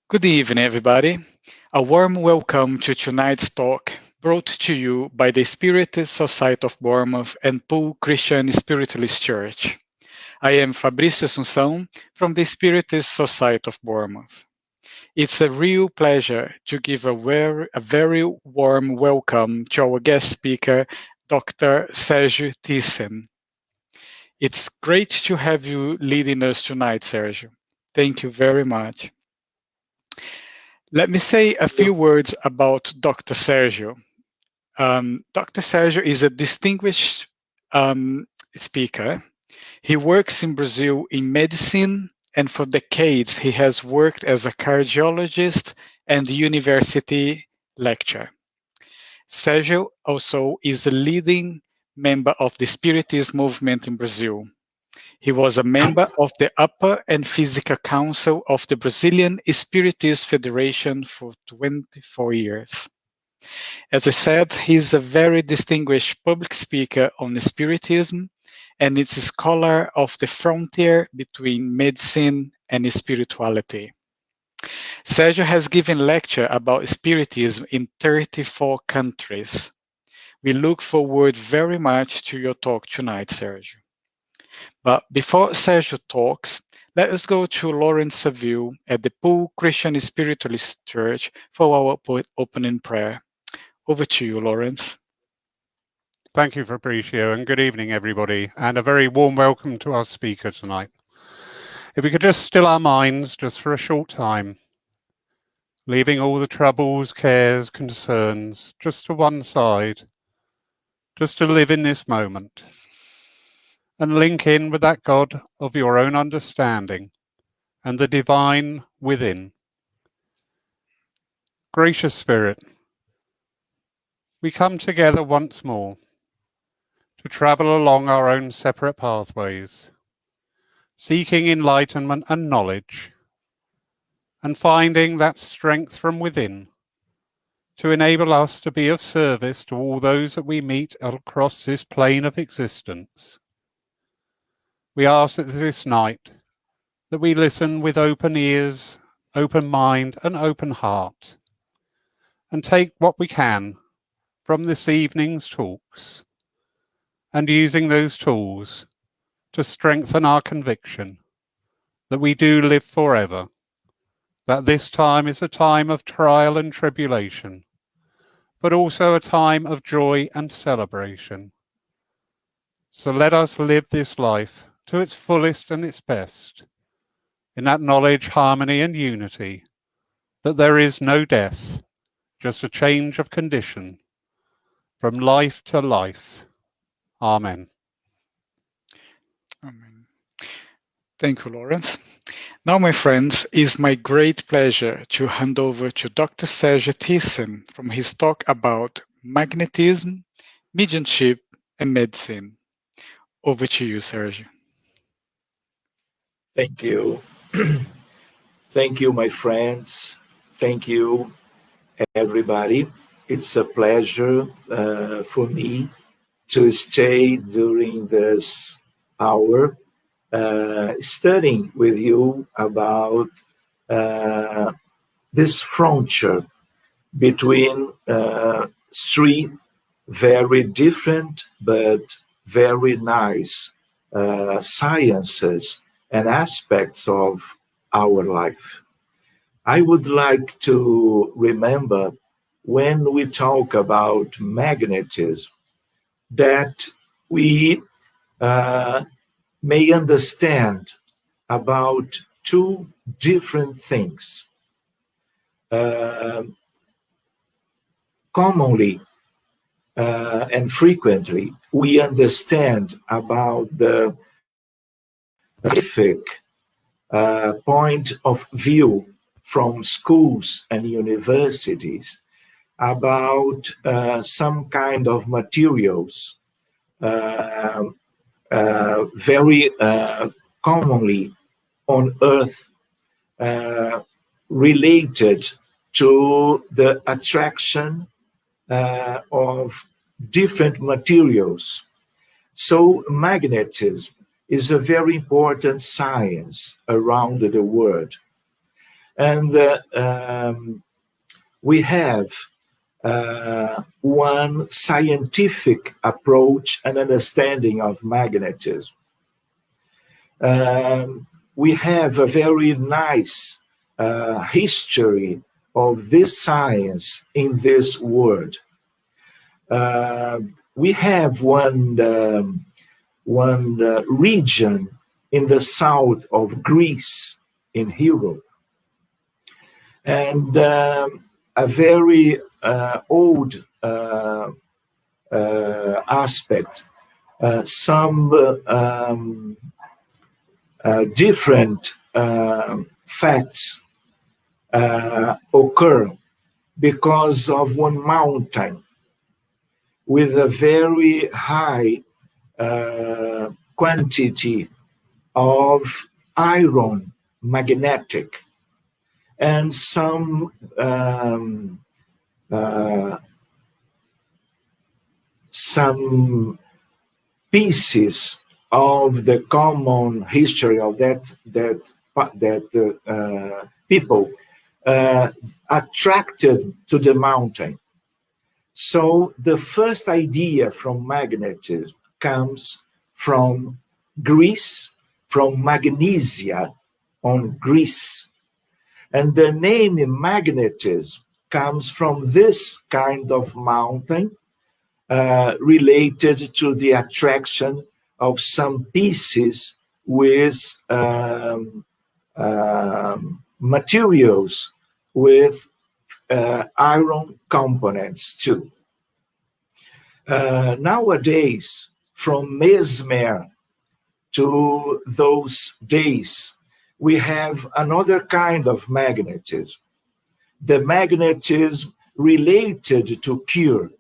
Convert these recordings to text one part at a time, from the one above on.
Good evening, everybody. A warm welcome to tonight's talk, brought to you by the Spiritist-Society of Bournemouth and Poole Christian Spiritualist Church. I am Fabrício Assunção from the Spiritist-Society of Bournemouth. It's a real pleasure to give a very warm welcome to our guest speaker, Dr. Sérgio Thiesen. It's great to have you leading us tonight, Sérgio. Thank you very much. Let me say a few words about Dr. Sérgio. Dr. Sérgio is a distinguished speaker. He works in Brazil in medicine, and for decades he has worked as a cardiologist and university lecturer. Sérgio also is a leading member of the Spiritist movement in Brazil. He was a member of the Upper and Physical Council of the Brazilian Spiritist Federation for 24 years. As I said, he is a very distinguished public speaker on Spiritism and is a scholar of the frontier between medicine and spirituality. Sérgio has given lectures about Spiritism in 34 countries. We look forward very much to your talk tonight, Sérgio. But before Sérgio talks, let us go to Lawrence Saville at the Poole Christian Spiritualist Church for our opening prayer. Over to you, Lawrence. Thank you, Fabrizio, and good evening, everybody, and a very warm welcome to our speaker tonight. If we could just still our minds just for a short time, leaving all the troubles, cares, concerns just to one side, just to live in this moment, and link in with that God of your own understanding and the divine within. Gracious Spirit, we come together once more to travel along our own separate pathways, seeking enlightenment and knowledge, and finding that strength from within to enable us to be of service to all those that we meet across this plane of existence. We ask that this night that we listen with open ears, open mind, and open heart, and take what we can from this evening's talks, and using those tools to strengthen our conviction that we do live forever, that this time is a time of trial and tribulation, but also a time of joy and celebration. So let us live this life to its fullest and its best, in that knowledge, harmony, and unity, that there is no death, just a change of condition, from life to life. Amen. Amen. Thank you, Lawrence. Now, my friends, it's my great pleasure to hand over to Dr. Sérgio Thiesen from his talk about magnetism, mediumship, and medicine. Over to you, Sérgio. Thank you. Thank you, my friends. Thank you, everybody. It's a pleasure for me to stay during this hour studying with you about this frontier between three very different but very nice sciences and aspects of our life. I would like to remember when we talk about magnetism that we may understand about two different things. Commonly and frequently, we understand about the scientific point of view from schools and universities about some kind of materials very commonly on Earth related to the attraction of different materials. So magnetism is a very important science around the world. And we have one scientific approach and understanding of magnetism. We have a very nice history of this science in this world. We have one region in the south of Greece in Europe, and a very old aspect. Some different facts occur because of one mountain with a very high quantity of iron magnetic, and some pieces of the common history of that people attracted to the mountain. So the first idea from magnetism comes from Greece, from Magnesia on Greece. And the name magnetism comes from this kind of mountain related to the attraction of some pieces with materials with iron components too. Nowadays, from Mesmer to those days, we have another kind of magnetism. The magnetism related to cure.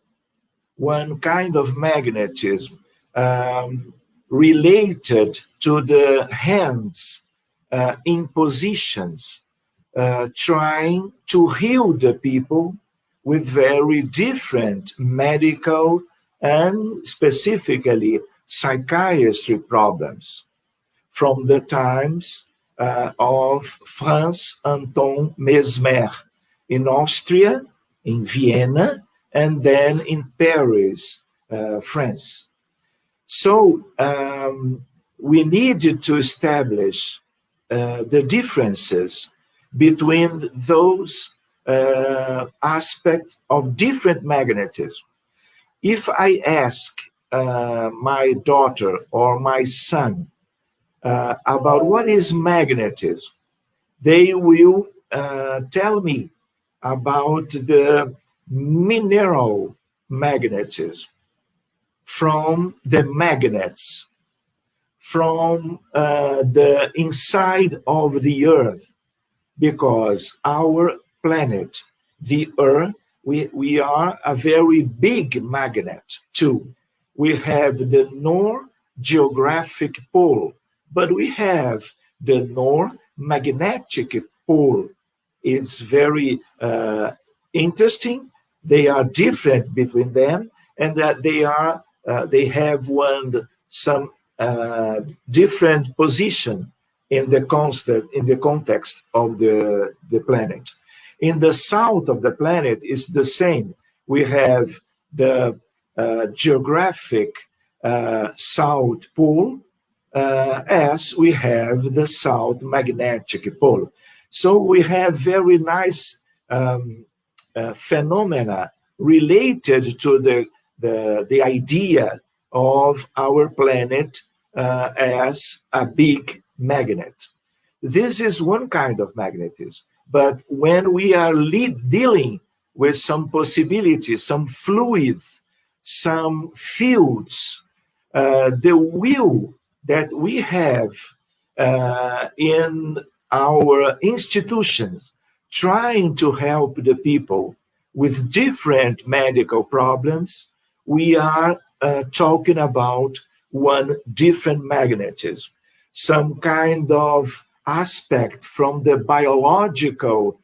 One kind of magnetism related to the hands in positions, trying to heal the people with very different medical and specifically psychiatry problems from the times of Franz Anton Mesmer in Austria, in Vienna, and then in Paris, France. So we needed to establish the differences between those aspects of different magnetism. If I ask my daughter or my son about what is magnetism, they will tell me about the mineral magnetism, from the magnets, from the inside of the earth, because our planet, the earth, we are a very big magnet too. We have the North geographic pole, but we have the North magnetic pole. It's very interesting. They are different between them, and that they have some different position in the context of the planet. In the south of the planet is the same. We have the geographic south pole as we have the south magnetic pole. So we have very nice phenomena related to the idea of our planet as a big magnet. This is one kind of magnetism. But when we are dealing with some possibilities, some fluids, some fields, the will that we have in our institutions trying to help the people with different medical problems, we are talking about one different magnetism, some kind of aspect from the biological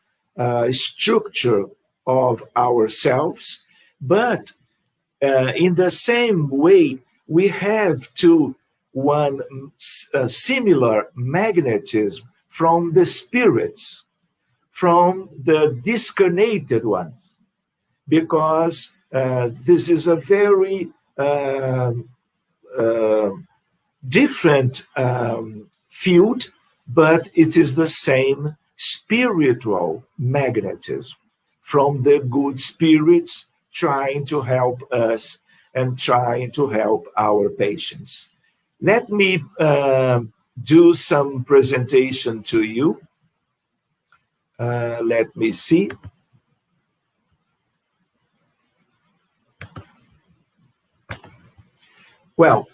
structure of ourselves, but in the same way, we have one similar magnetism from the spirits, from the discarnated ones, because this is a very different field, but it is the same spiritual magnetism from the good spirits trying to help us and trying to help our patients. Let me do some presentation to you. Let me see. Well,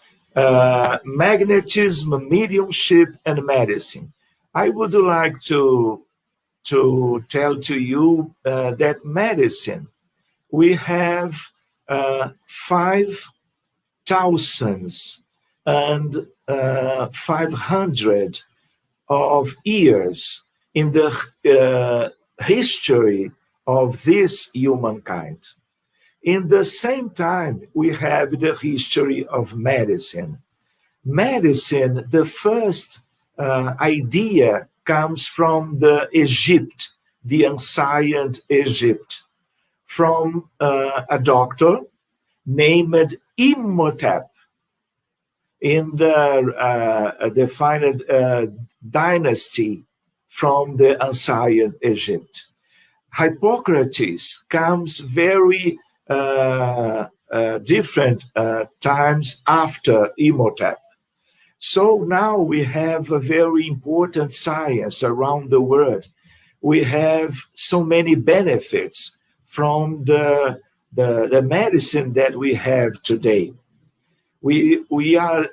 magnetism, mediumship, and medicine. I would like to tell to you that medicine, we have 5,500 of years in the history of this humankind. In the same time, we have the history of medicine. Medicine, the first idea comes from the Egypt, the ancient Egypt, from a doctor named Imhotep in the defined dynasty from the ancient Egypt. Hippocrates comes very different times after Imhotep. So now we have a very important science around the world. We have so many benefits from the medicine that we have today. We are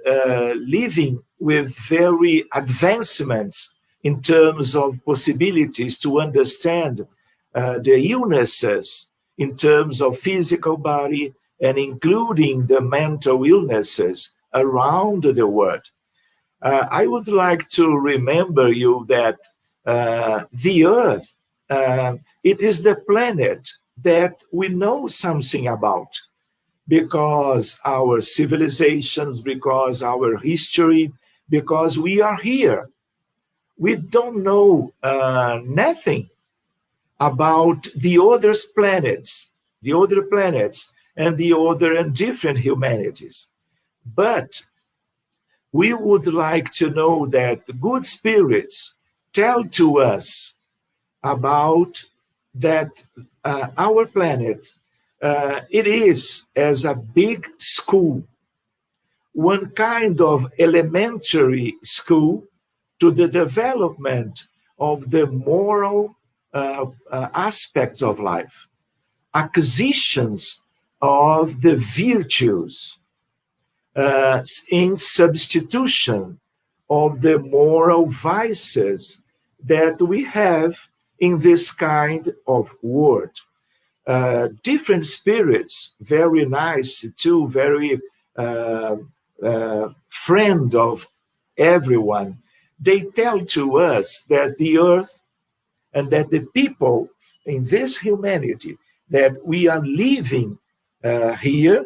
living with very advancements in terms of possibilities to understand the illnesses in terms of physical body and including the mental illnesses around the world. I would like to remember you that the Earth, it is the planet that we know something about, because our civilizations, because our history, because we are here. We don't know nothing about the other planets and the other and different humanities. But we would like to know that the good spirits tell to us about that our planet, it is as a big school, one kind of elementary school to the development of the moral aspects of life, acquisitions of the virtues in substitution of the moral vices that we have in this kind of world. Different spirits, very nice too, very friend of everyone. They tell to us that the earth and that the people in this humanity that we are living here,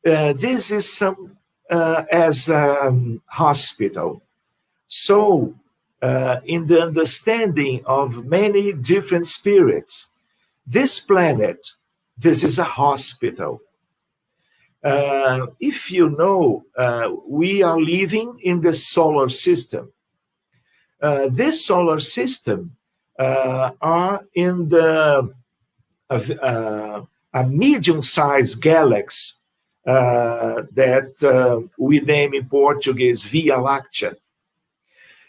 this is some as a hospital. So, in the understanding of many different spirits, this planet, this is a hospital. If you know, we are living in the solar system. This solar system are in the a medium-sized galaxy that we name in Portuguese Via Láctea.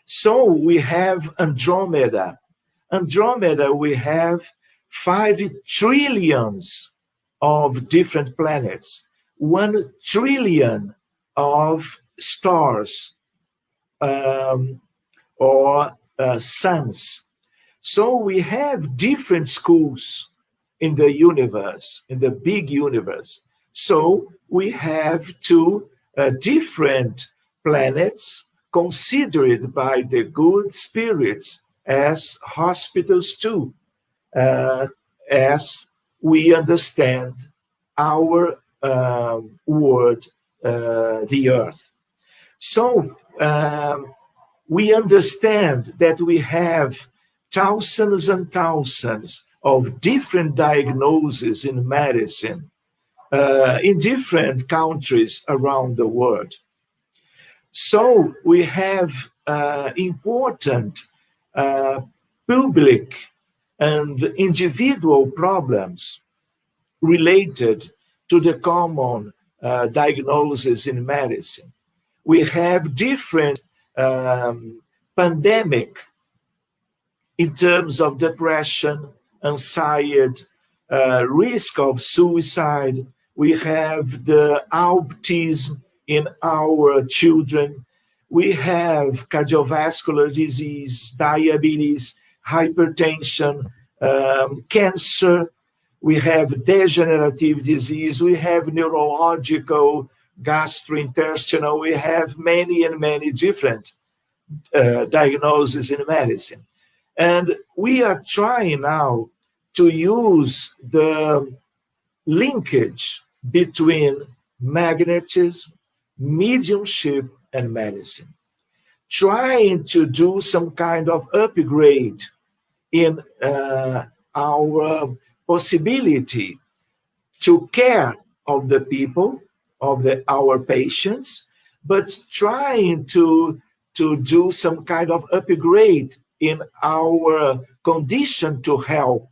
So we have Andromeda. Andromeda, we have 5 trillions of different planets, 1 trillion of stars or suns. So we have different schools in the universe, in the big universe. So we have 2 different planets considered by the good spirits as hospitals too, as we understand our world, the earth. So we understand that we have thousands and thousands of different diagnoses in medicine in different countries around the world. So we have important public and individual problems related to the common diagnosis in medicine. We have different pandemic in terms of depression, anxiety, risk of suicide. We have the autism in our children. We have cardiovascular disease, diabetes, hypertension, cancer. We have degenerative disease. We have neurological, gastrointestinal. We have many and many different diagnoses in medicine. And we are trying now to use the linkage between magnetism, mediumship, and medicine, trying to do some kind of upgrade in our possibility to care of the people, of our patients, but trying to do some kind of upgrade in our condition to help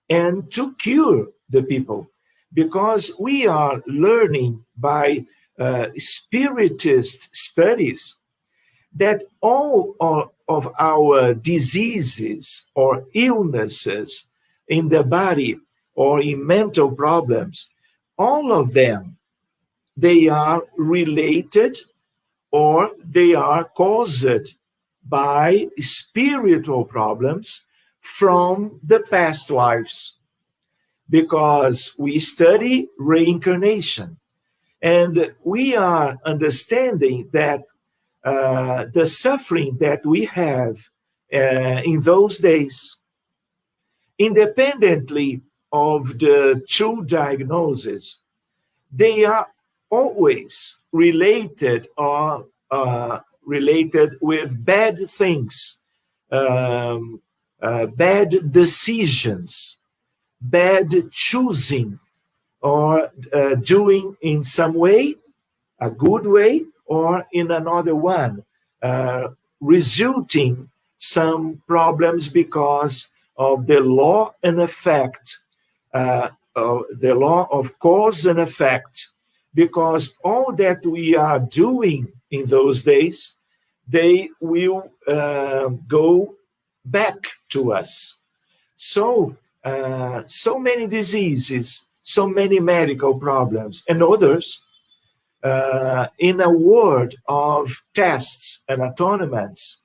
and to cure the people. Because we are learning by Spiritist studies that all of our diseases or illnesses in the body or in mental problems, all of them, they are related or they are caused by spiritual problems from the past lives. Because we study reincarnation and we are understanding that the suffering that we have in those days, independently of the true diagnosis, they are always related or related with bad things, bad decisions, bad choosing, or doing in some way, a good way, or in another one, resulting some problems because of the law and effect, the law of cause and effect, because all that we are doing in those days, they will go back to us. So many diseases, so many medical problems, and others, in a world of tests and atonements,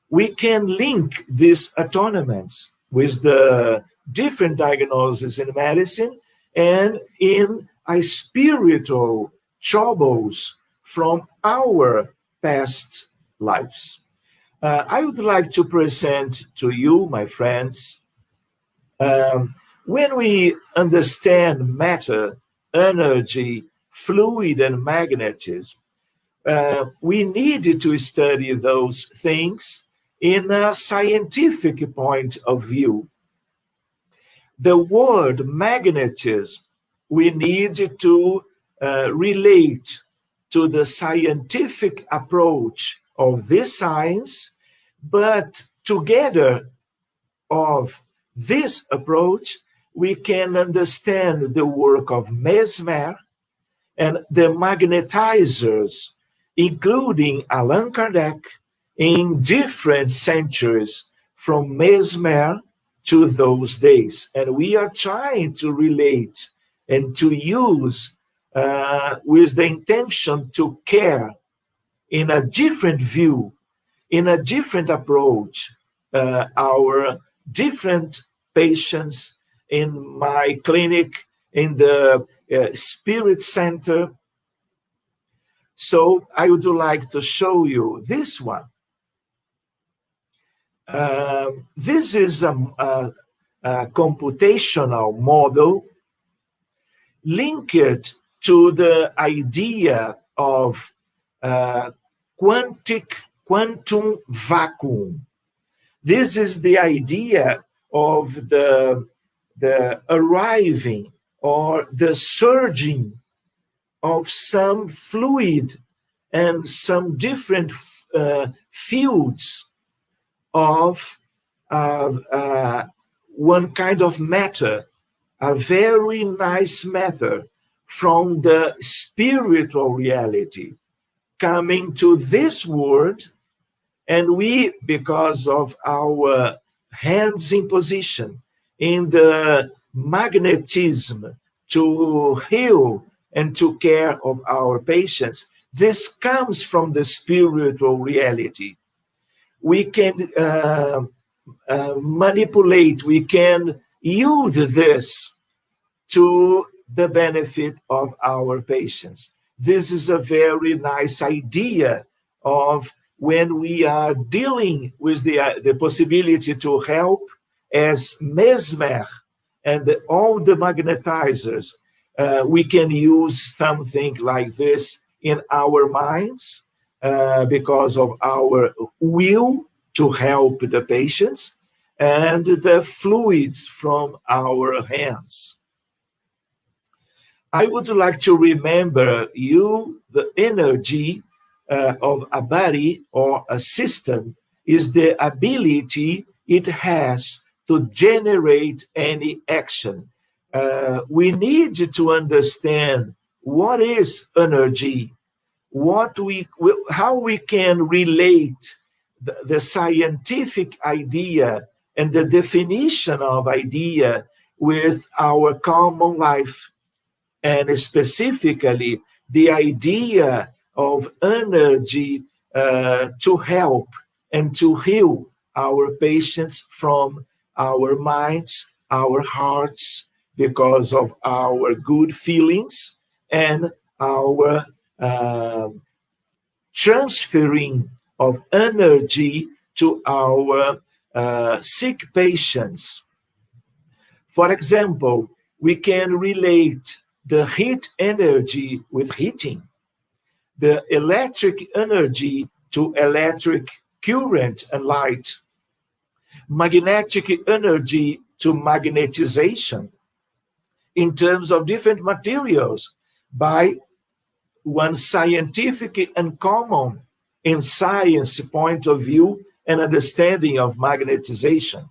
we can link these atonements with the different diagnoses in medicine and in a spiritual troubles from our past lives. I would like to present to you, my friends, when we understand matter, energy, fluid, and magnetism, we need to study those things in a scientific point of view. The word magnetism, we need to relate to the scientific approach of this science, but together of this approach, we can understand the work of Mesmer and the magnetizers, including Allan Kardec, in different centuries from Mesmer to those days. And we are trying to relate and to use with the intention to care in a different view, in a different approach, our different patients in my clinic, in the Spirit Center. So I would like to show you this one. This is a computational model linked to the idea of quantum vacuum. This is the idea of the arriving or the surging of some fluid and some different fields of one kind of matter, a very nice matter from the spiritual reality coming to this world, and we, because of our hands in position in the magnetism to heal and to care of our patients, this comes from the spiritual reality. We can manipulate, we can use this to the benefit of our patients. This is a very nice idea of when we are dealing with the possibility to help as mesmer and all the magnetizers. We can use something like this in our minds because of our will to help the patients and the fluids from our hands. I would like to remember you the energy of a body or a system is the ability it has to generate any action. We need to understand what is energy, how we can relate the scientific idea and the definition of idea with our common life, and specifically the idea of energy to help and to heal our patients from our minds, our hearts, because of our good feelings and our transferring of energy to our sick patients. For example, we can relate the heat energy with heating, the electric energy to electric current and light, magnetic energy to magnetization in terms of different materials by one scientific and common in science point of view and understanding of magnetization.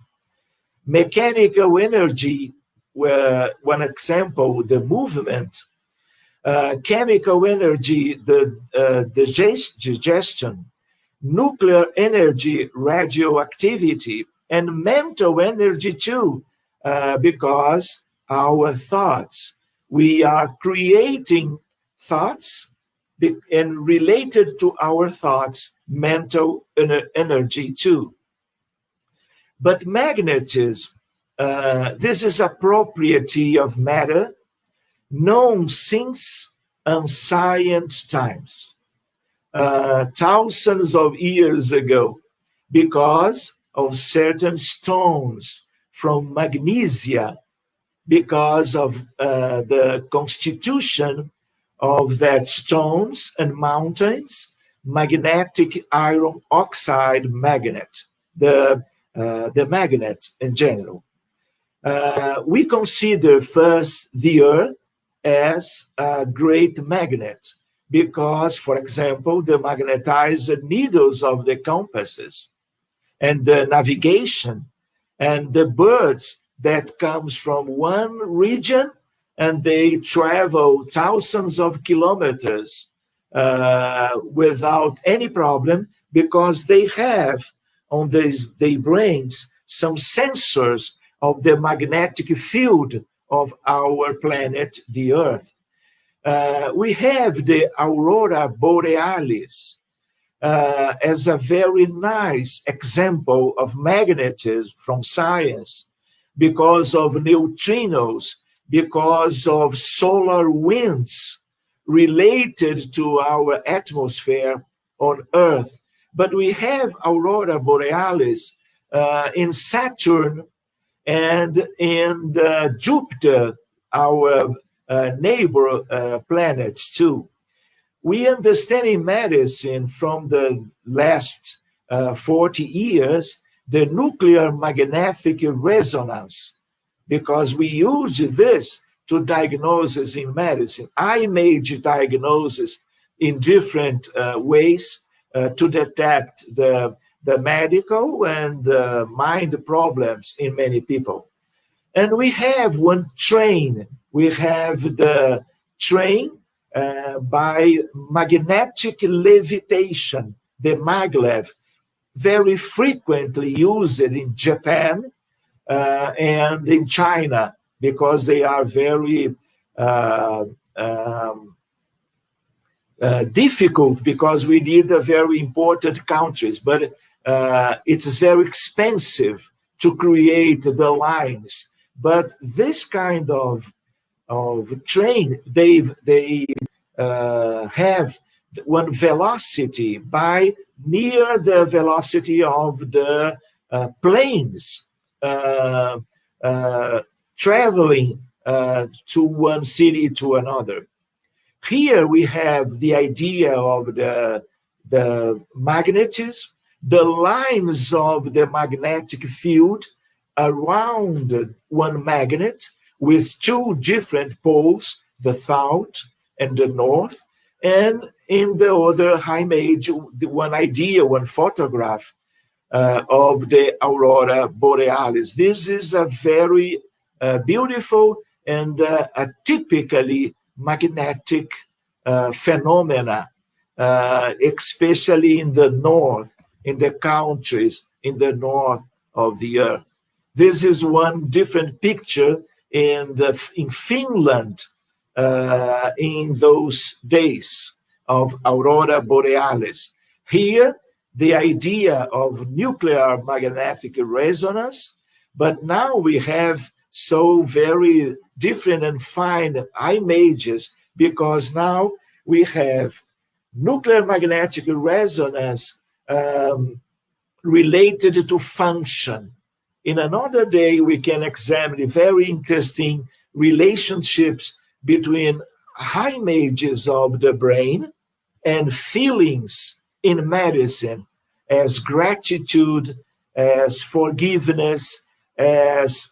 Mechanical energy, where one example, the movement, chemical energy, the digestion, nuclear energy, radioactivity, and mental energy too, because our thoughts, we are creating thoughts, and related to our thoughts, mental energy too. But magnetism, this is a property of matter known since ancient times, thousands of years ago, because of certain stones from magnesia, because of the constitution of that stones and mountains, magnetic iron oxide magnet, the magnet in general. We consider first the Earth as a great magnet because, for example, the magnetized needles of the compasses and the navigation and the birds that comes from one region and they travel thousands of kilometers without any problem because they have on their brains some sensors of the magnetic field of our planet, the Earth. We have the Aurora Borealis as a very nice example of magnetism from science because of neutrinos, because of solar winds related to our atmosphere on Earth. But we have Aurora Borealis in Saturn and in Jupiter, our neighbor planets too. We understand in medicine from the last 40 years the nuclear magnetic resonance, because we use this to diagnosis in medicine. I made diagnosis in different ways to detect the medical and mind problems in many people. And we have one train. We have the train by magnetic levitation, the maglev, very frequently used in Japan and in China, because they are very difficult, because we need a very important countries, but it's very expensive to create the lines. But this kind of train, they have one velocity by near the velocity of the planes traveling to one city to another. Here we have the idea of the magnetism, the lines of the magnetic field around one magnet with two different poles, the south and the north, and in the other image, one idea, one photograph of the aurora borealis. This is a very beautiful and a typically magnetic phenomena, especially in the north, in the countries in the north of the earth. This is one different picture in Finland in those days of aurora borealis. Here, the idea of nuclear magnetic resonance, but now we have so very different and fine images, because now we have nuclear magnetic resonance related to function. In another day, we can examine very interesting relationships between images of the brain and feelings in medicine, as gratitude, as forgiveness, as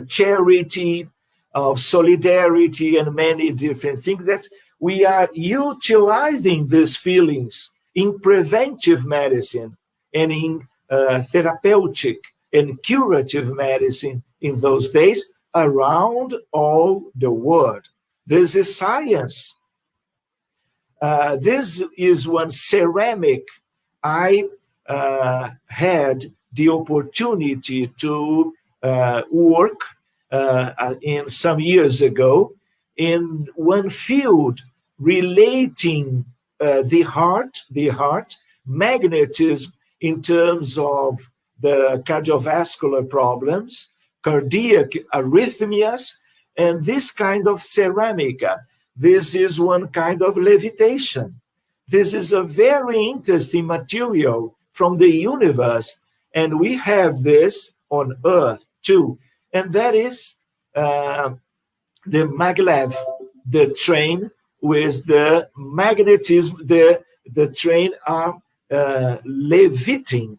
charity, of solidarity, and many different things. That we are utilizing these feelings in preventive medicine and in therapeutic and curative medicine in those days around all the world. This is science. This is one ceramic. I had the opportunity to work in some years ago in one field relating the heart, magnetism in terms of the cardiovascular problems, cardiac arrhythmias, and this kind of ceramica. This is one kind of levitation. This is a very interesting material from the universe, and we have this on Earth too. And that is the maglev, the train with the magnetism. The train are leviting,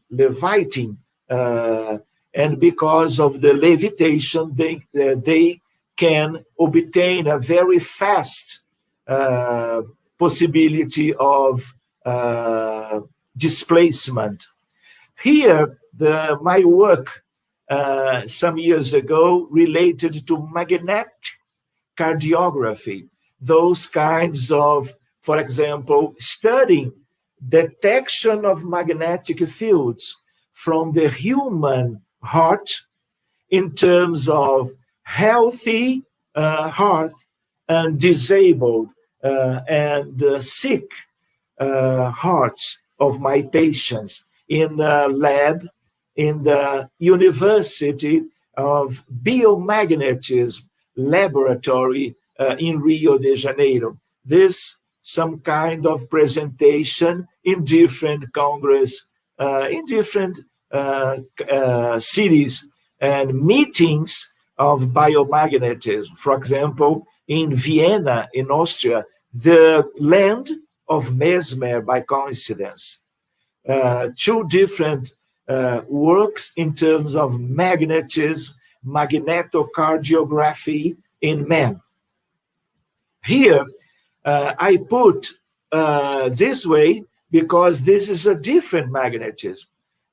and because of the levitation, they can obtain a very fast possibility of displacement. Here, my work some years ago related to magnetic cardiography, those kinds of, for example, studying detection of magnetic fields from the human heart in terms of healthy heart and disabled and sick hearts of my patients in a lab in the University of Biomagnetism Laboratory in Rio de Janeiro. This some kind of presentation in different congress, in different cities and meetings of biomagnetism. For example, in Vienna, in Austria, the land of Mesmer by coincidence. Two different works in terms of magnetism, magnetocardiography in men. Here, I put this way because this is a different magnetism.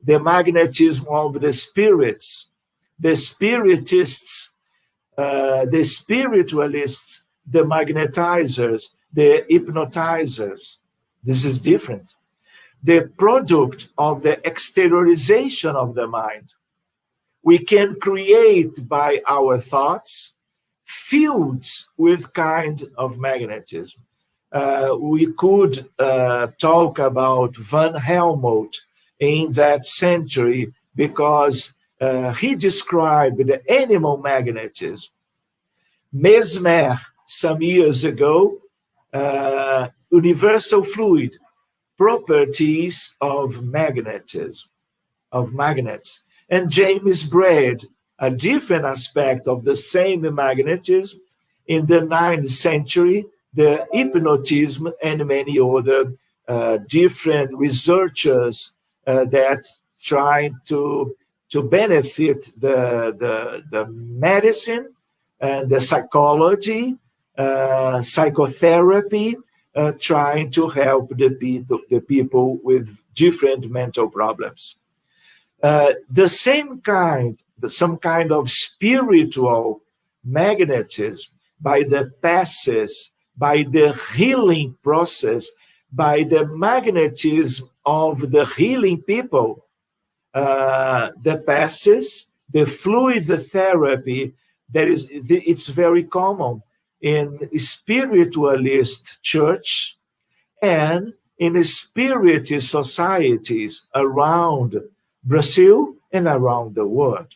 The magnetism of the spirits, the spiritists, the spiritualists, the magnetizers, the hypnotizers. This is different. The product of the exteriorization of the mind. We can create by our thoughts fields with kind of magnetism. We could talk about Van Helmont in that century because he described the animal magnetism. Mesmer, some years ago, universal fluid, properties of magnetism, of magnets. And James Braid, a different aspect of the same magnetism, in the 9th century, the hypnotism and many other different researchers that try to benefit the medicine and the psychology, psychotherapy, trying to help the people with different mental problems. Some kind of spiritual magnetism by the passes, by the healing process, by the magnetism of the healing people, the passes, the fluid therapy, it's very common in spiritualist church and in spiritist societies around Brazil and around the world.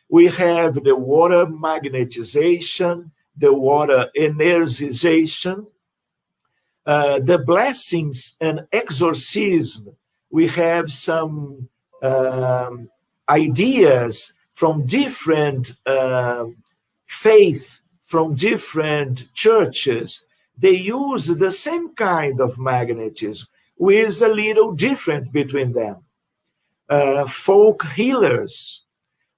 We have the water magnetization, the water energization, the blessings and exorcism. We have some ideas from different faith, from different churches. They use the same kind of magnetism, with a little different between them. Folk healers,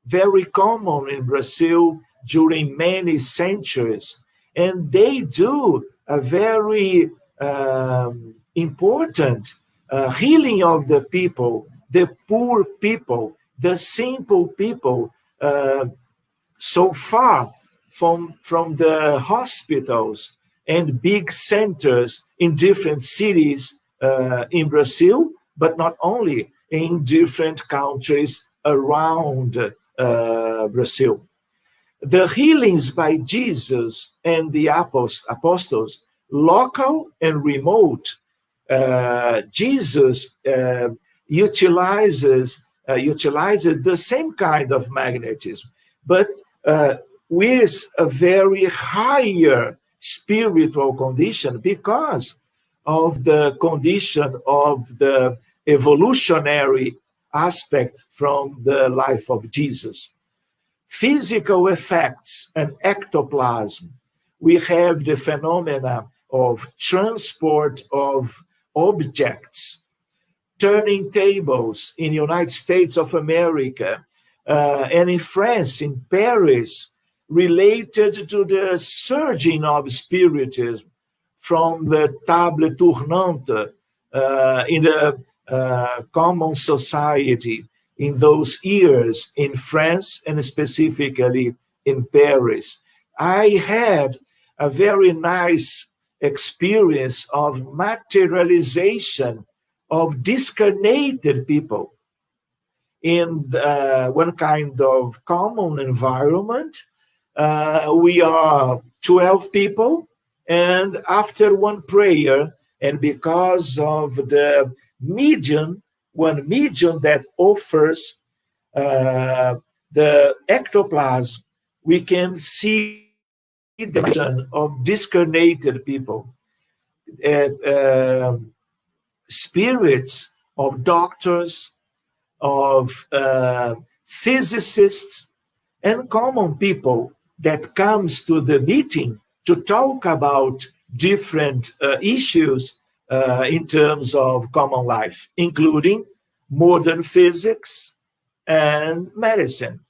very common in Brazil during many centuries, and they do a very important healing of the people, the poor people, the simple people, so far from the hospitals and big centers in different cities in Brazil, but not only, in different countries around Brazil. The healings by Jesus and the apostles, local and remote, Jesus utilizes the same kind of magnetism, but with a very higher spiritual condition because of the condition of the evolutionary aspect from the life of Jesus. Physical effects and ectoplasm. We have the phenomena of transport of objects, turning tables in the United States of America, and in France, in Paris, related to the surging of Spiritism from the table tournante in the common society in those years in France and specifically in Paris. I had a very nice experience of materialization of discarnated people in one kind of common environment. We are 12 people, and after one prayer, and because of the medium, one medium that offers the ectoplasm, we can see the vision of discarnated people, spirits of doctors, of physicists, and common people that comes to the meeting to talk about different issues in terms of common life, including modern physics, and medicine.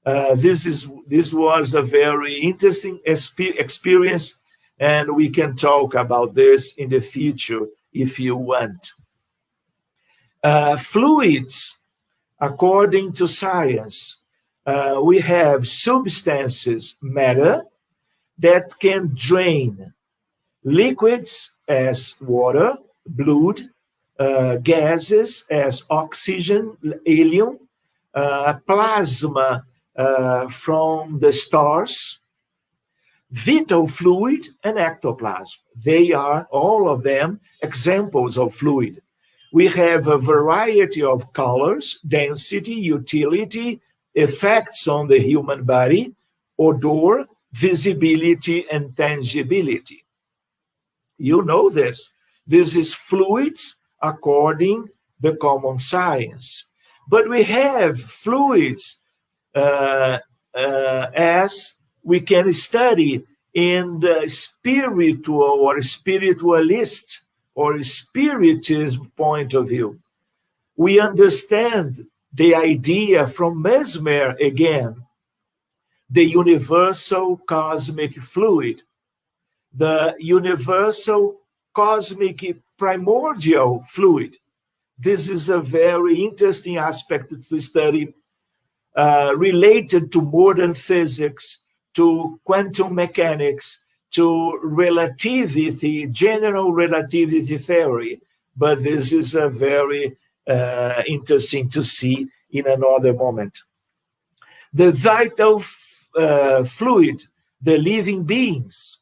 This was a very interesting experience, and we can talk about this in the future if you want. Fluids, according to science, we have substances, matter, that can drain. Liquids as water, blood, gases as oxygen, helium, plasma from the stars, vital fluid, and ectoplasm. They are, all of them, examples of fluid. We have a variety of colors, density, utility, effects on the human body, odor, visibility, and tangibility. You know this. This is fluids according to the common science. But we have fluids as we can study in the spiritual or spiritualist or Spiritist point of view. We understand the idea from Mesmer again, the universal cosmic fluid, the universal cosmic primordial fluid. This is a very interesting aspect to study, related to modern physics, to quantum mechanics, to relativity, general relativity theory. But this is a very interesting to see in another moment. The vital fluid, the living beings.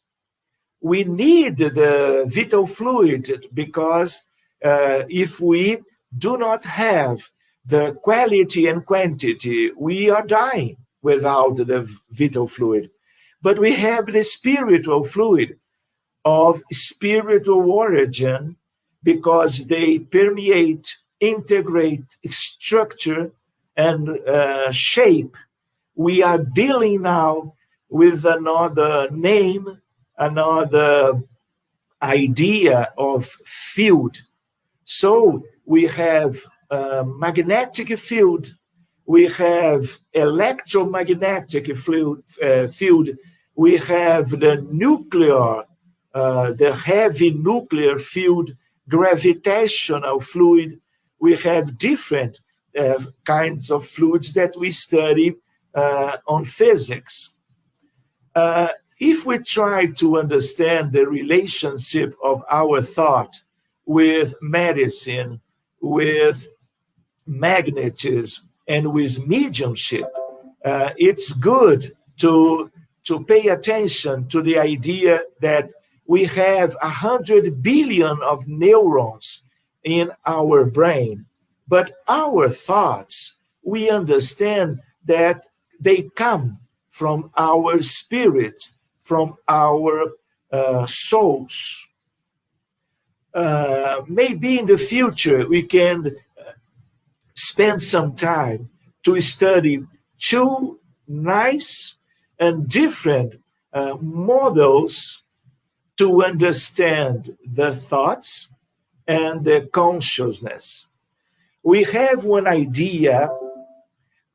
We need the vital fluid because if we do not have the quality and quantity, we are dying without the vital fluid. But we have the spiritual fluid of spiritual origin because they permeate, integrate, structure, and shape. We are dealing now with another name, another idea of field. So we have magnetic field, we have electromagnetic field, we have the nuclear, the heavy nuclear field, gravitational fluid. We have different kinds of fluids that we study on physics. If we try to understand the relationship of our thought with medicine, with magnetism, and with mediumship, it's good to pay attention to the idea that we have 100 billion of neurons in our brain, but our thoughts, we understand that they come from our spirit, from our souls. Maybe in the future we can spend some time to study two nice and different models to understand the thoughts and the consciousness. We have one idea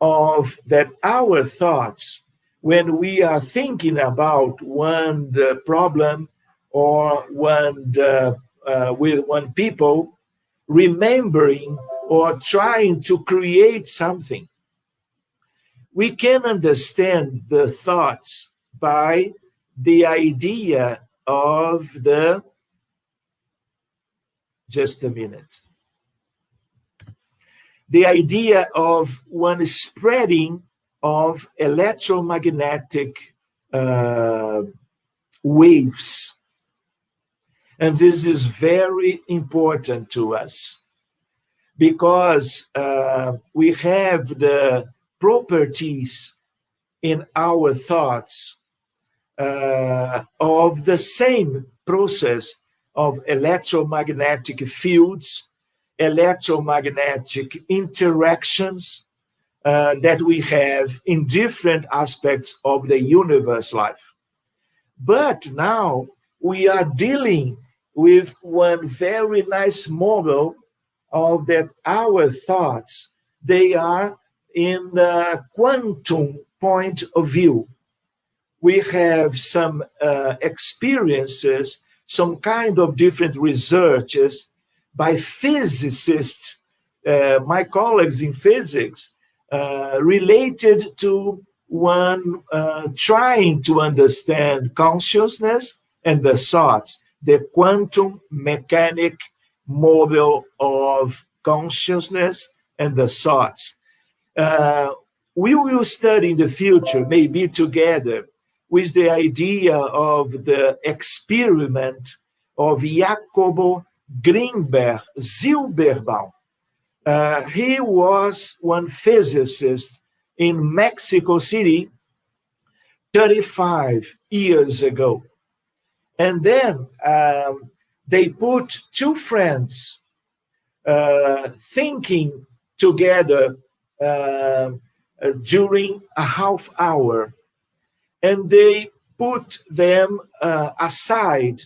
of that our thoughts, when we are thinking about one problem or with one people, remembering or trying to create something, we can understand the thoughts by the idea of the, just a minute, the idea of one spreading of electromagnetic waves. And this is very important to us because we have the properties in our thoughts of the same process of electromagnetic fields, electromagnetic interactions that we have in different aspects of the universe life. But now we are dealing with one very nice model of that our thoughts, they are in the quantum point of view. We have some experiences, some kind of different researches by physicists, my colleagues in physics, related to one trying to understand consciousness and the thoughts, the quantum mechanic model of consciousness and the thoughts. We will study in the future, maybe together, with the idea of the experiment of Jacobo Grimberg Zilberbaum. He was one physicist in Mexico City 35 years ago. And then they put two friends thinking together during a half hour. And they put them aside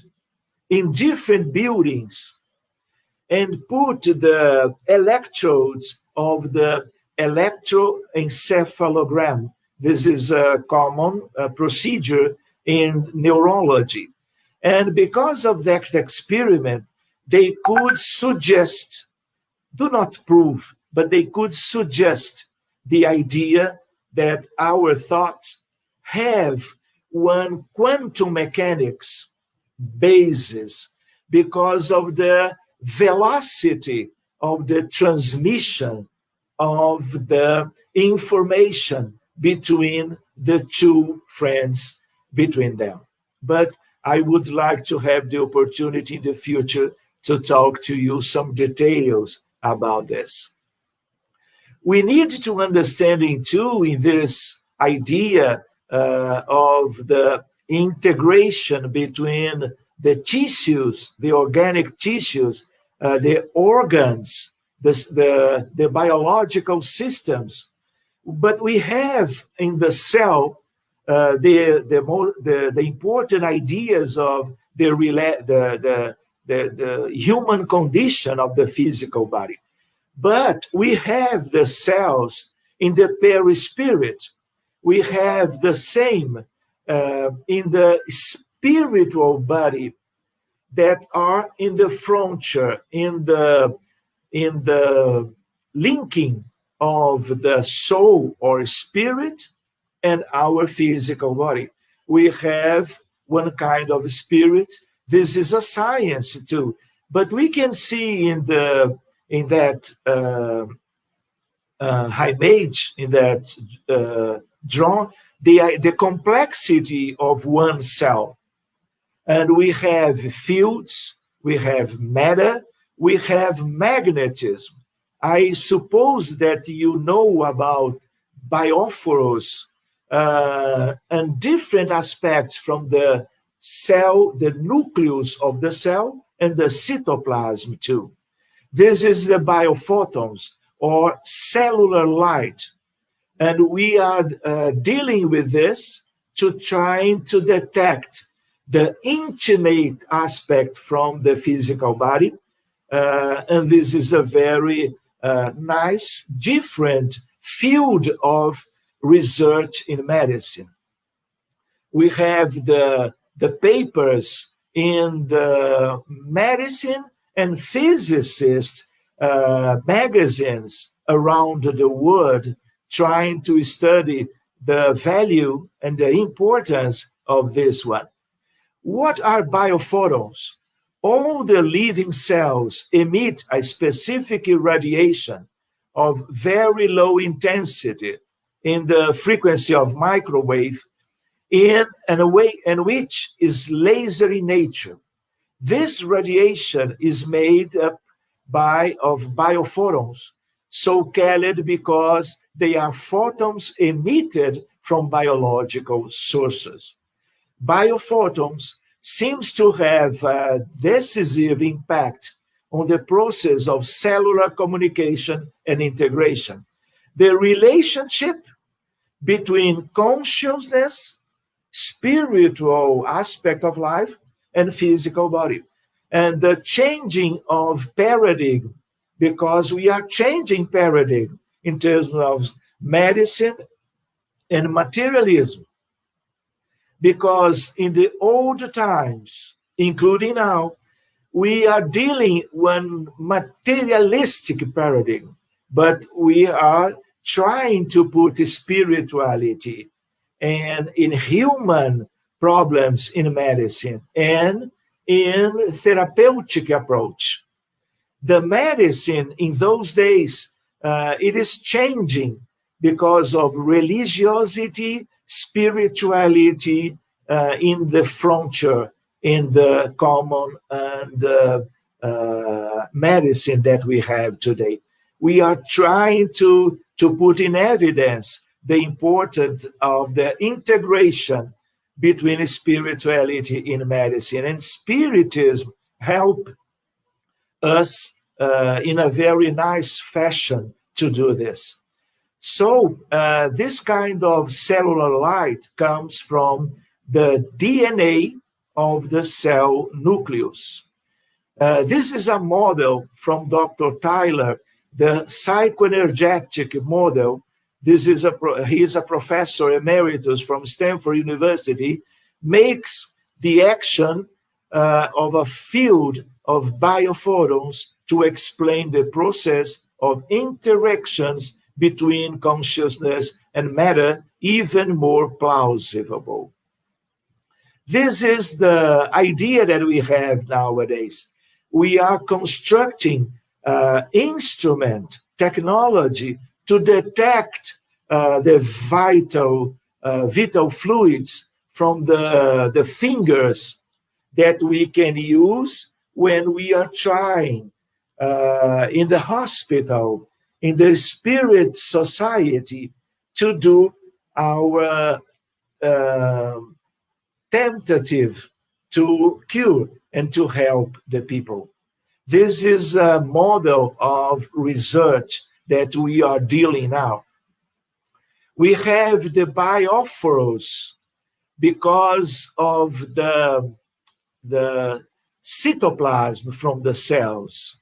in different buildings and put the electrodes of the electroencephalogram. This is a common procedure in neurology. And because of that experiment, they could suggest, do not prove, but they could suggest the idea that our thoughts have one quantum mechanics basis because of the velocity of the transmission of the information between the two friends between them. But I would like to have the opportunity in the future to talk to you some details about this. We need to understanding too in this idea of the integration between the tissues, the organic tissues, the organs, the biological systems. But we have in the cell the important ideas of the human condition of the physical body. But we have the cells in the perispirit. We have the same in the spiritual body that are in the frontier, in the linking of the soul or spirit and our physical body. We have one kind of spirit. This is a science too, but we can see in that image, in that drawn, the complexity of one cell. And we have fields, we have matter, we have magnetism. I suppose that you know about biophorus and different aspects from the cell, the nucleus of the cell, and the cytoplasm too. This is the biophotons, or cellular light. And we are dealing with this to trying to detect the intimate aspect from the physical body. And this is a very nice, different field of research in medicine. We have the papers in the medicine and physicist magazines around the world trying to study the value and the importance of this one. What are biophotons? All the living cells emit a specific irradiation of very low intensity in the frequency of microwave in a way in which is laser in nature. This radiation is made up of biophotons, so called because they are photons emitted from biological sources. Biophotons seems to have a decisive impact on the process of cellular communication and integration. The relationship between consciousness, spiritual aspect of life, and physical body. And the changing of paradigm, because we are changing paradigm in terms of medicine and materialism. Because in the old times, including now, we are dealing with materialistic paradigm, but we are trying to put spirituality and in human problems in medicine and in therapeutic approach. The medicine in those days, it is changing because of religiosity, spirituality in the frontier, in the common and medicine that we have today. We are trying to put in evidence the importance of the integration between spirituality in medicine, and Spiritism help us in a very nice fashion to do this. So this kind of cellular light comes from the DNA of the cell nucleus. This is a model from Dr. Tyler, the psychoenergetic model. He is a professor emeritus from Stanford University, makes the action of a field of biophotons to explain the process of interactions between consciousness and matter even more plausible. This is the idea that we have nowadays. We are constructing instrument technology to detect the vital fluids from the fingers that we can use when we are trying in the hospital, in the spirit society, to do our tentative to cure and to help the people. This is a model of research that we are dealing now. We have the biophorus because of the cytoplasm from the cells.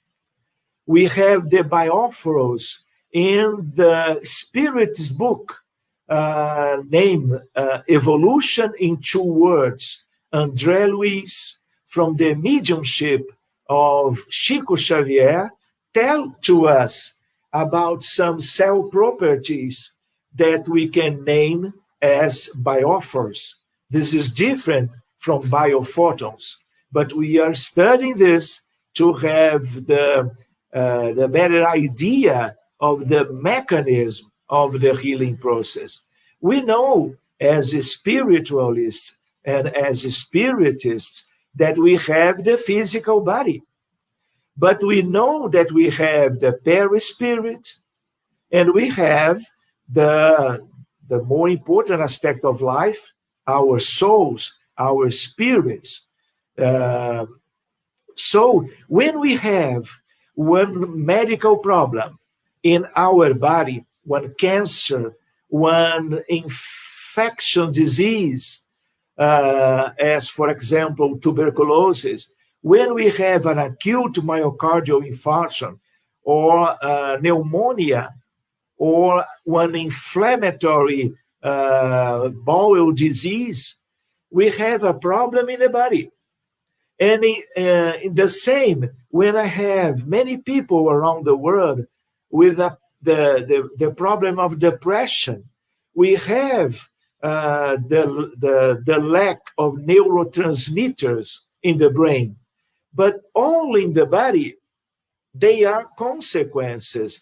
We have the biophorus in the Spiritist book named Evolution in 2 Words. André Luiz, from the Mediumship of Chico Xavier, tell to us about some cell properties that we can name as biophors. This is different from biophotons, but we are studying this to have the better idea of the mechanism of the healing process. We know as spiritualists and as spiritists that we have the physical body, but we know that we have the perispirit, and we have the more important aspect of life, our souls, our spirits. So when we have one medical problem in our body, one cancer, one infection disease, as for example, tuberculosis, when we have an acute myocardial infarction or pneumonia or one inflammatory bowel disease, we have a problem in the body. And in the same, when I have many people around the world with the problem of depression, we have the lack of neurotransmitters in the brain, but all in the body, they are consequences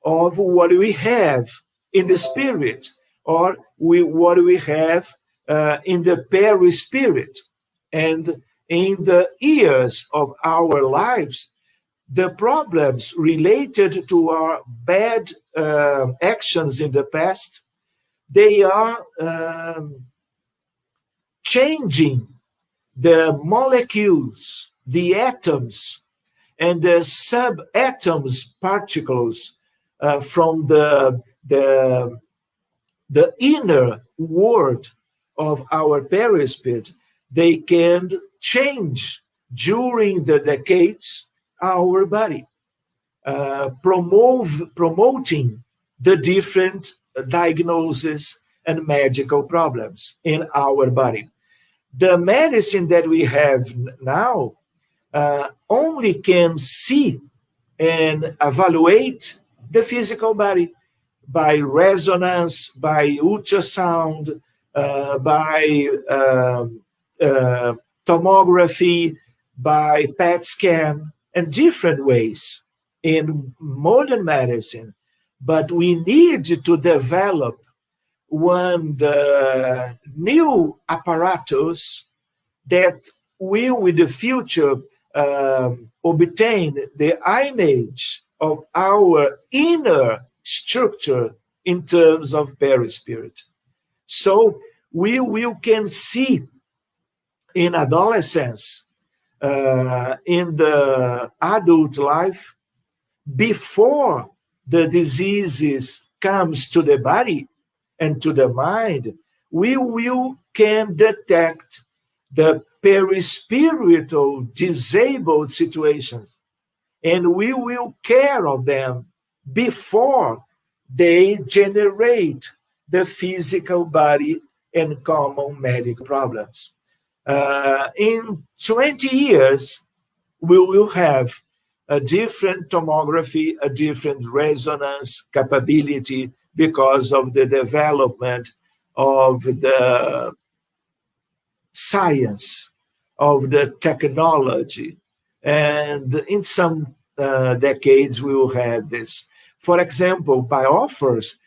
of what we have in the spirit, or what we have in the perispirit. And in the years of our lives, the problems related to our bad actions in the past, they are changing the molecules, the atoms, and the subatoms particles from the inner world of our perispirit. They can change during the decades our body, promoting the different diagnoses and medical problems in our body. The medicine that we have now only can see and evaluate the physical body by resonance, by ultrasound, by tomography, by PET scan, and different ways in modern medicine. But we need to develop one new apparatus that will, in the future, obtain the image of our inner structure in terms of perispirit. So we can see in adolescence, in the adult life, before the diseases comes to the body and to the mind, we can detect the perispiritual disabled situations, and we will care of them before they generate the physical body and common medical problems. In 20 years, we will have a different tomography, a different resonance capability because of the development of the science, of the technology. And in some decades, we will have this. For example, bioffers,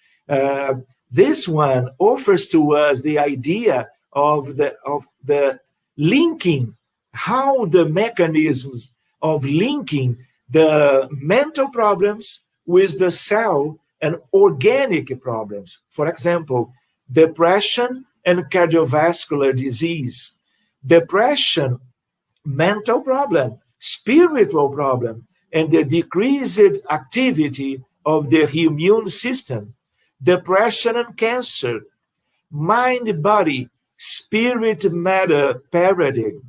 this one offers to us the idea of the linking, how the mechanisms of linking the mental problems with the cell and organic problems. For example, depression and cardiovascular disease. Depression, mental problem, spiritual problem, and the decreased activity of the immune system. Depression and cancer, mind-body, spirit-matter paradigm,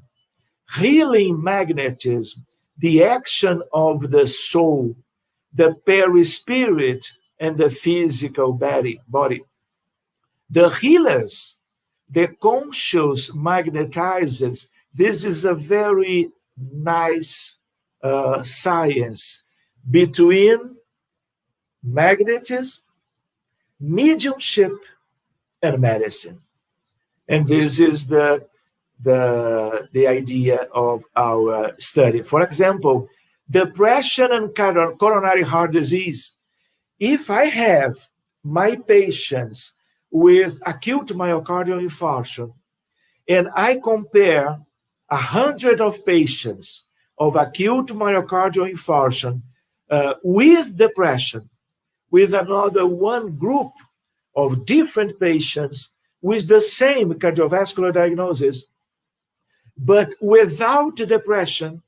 healing magnetism, the action of the soul, the perispirit, and the physical body. The healers, the conscious magnetizers, this is a very nice science between magnetism, mediumship, and medicine. And this is the idea of our study. For example, depression and coronary heart disease. If I have my patients with acute myocardial infarction, and I compare 100 of patients of acute myocardial infarction with depression, with another one group of different patients with the same cardiovascular diagnosis, but without depression,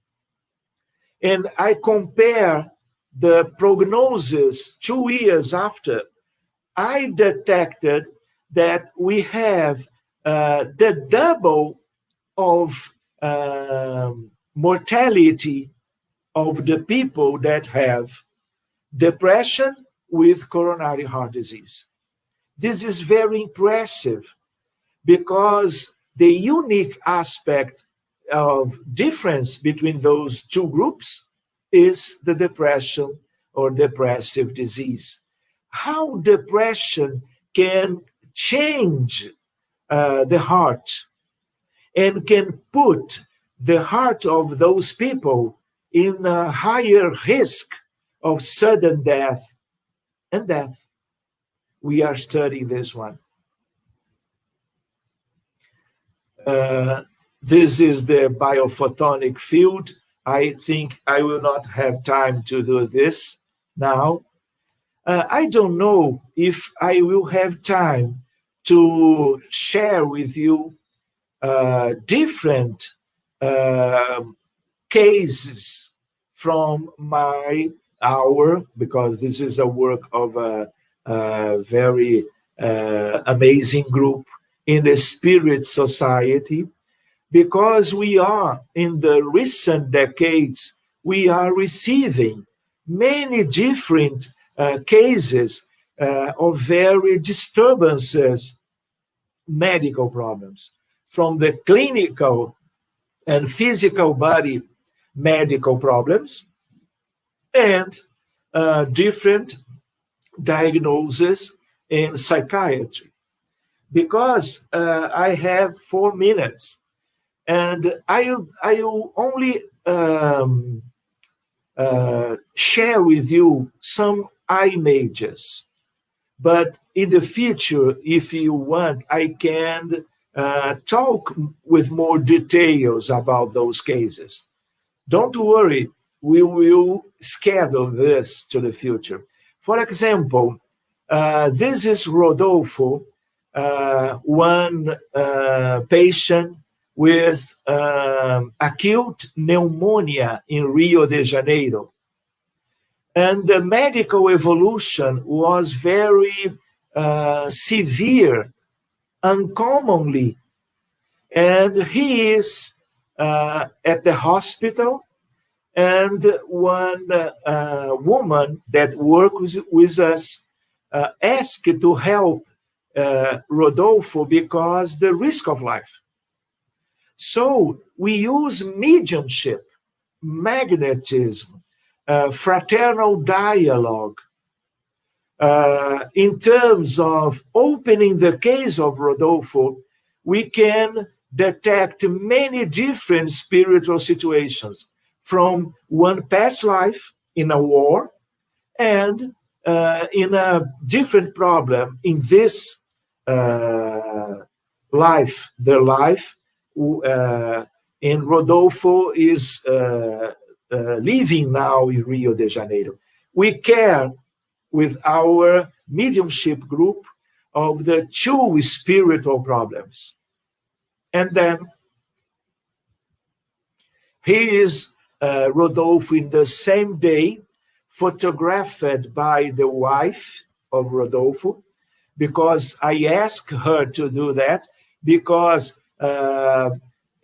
and I compare the prognosis 2 years after, I detected that we have the double of mortality of the people that have depression with coronary heart disease. This is very impressive because the unique aspect of difference between those two groups is the depression or depressive disease. How depression can change the heart and can put the heart of those people in a higher risk of sudden death and death. We are studying this one. This is the biophotonic field. I think I will not have time to do this now. I don't know if I will have time to share with you different cases from because this is a work of a very amazing group in the Spirit Society, because we are, in the recent decades, we are receiving many different cases of very disturbances, medical problems, from the clinical and physical body medical problems, and different diagnoses in psychiatry. Because I have 4 minutes, and I will only share with you some images. But in the future, if you want, I can talk with more details about those cases. Don't worry, we will schedule this to the future. For example, this is Rodolfo, one patient with acute pneumonia in Rio de Janeiro. And the medical evolution was very severe, uncommonly. And he is at the hospital, and one woman that works with us asked to help Rodolfo because the risk of life. So we use mediumship, magnetism, fraternal dialogue, in terms of opening the case of Rodolfo. We can detect many different spiritual situations, from one past life in a war, and in a different problem in this life. The life in Rodolfo is living now in Rio de Janeiro. We care with our mediumship group of the 2 spiritual problems. And then he is Rodolfo in the same day, photographed by the wife of Rodolfo, because I asked her to do that, because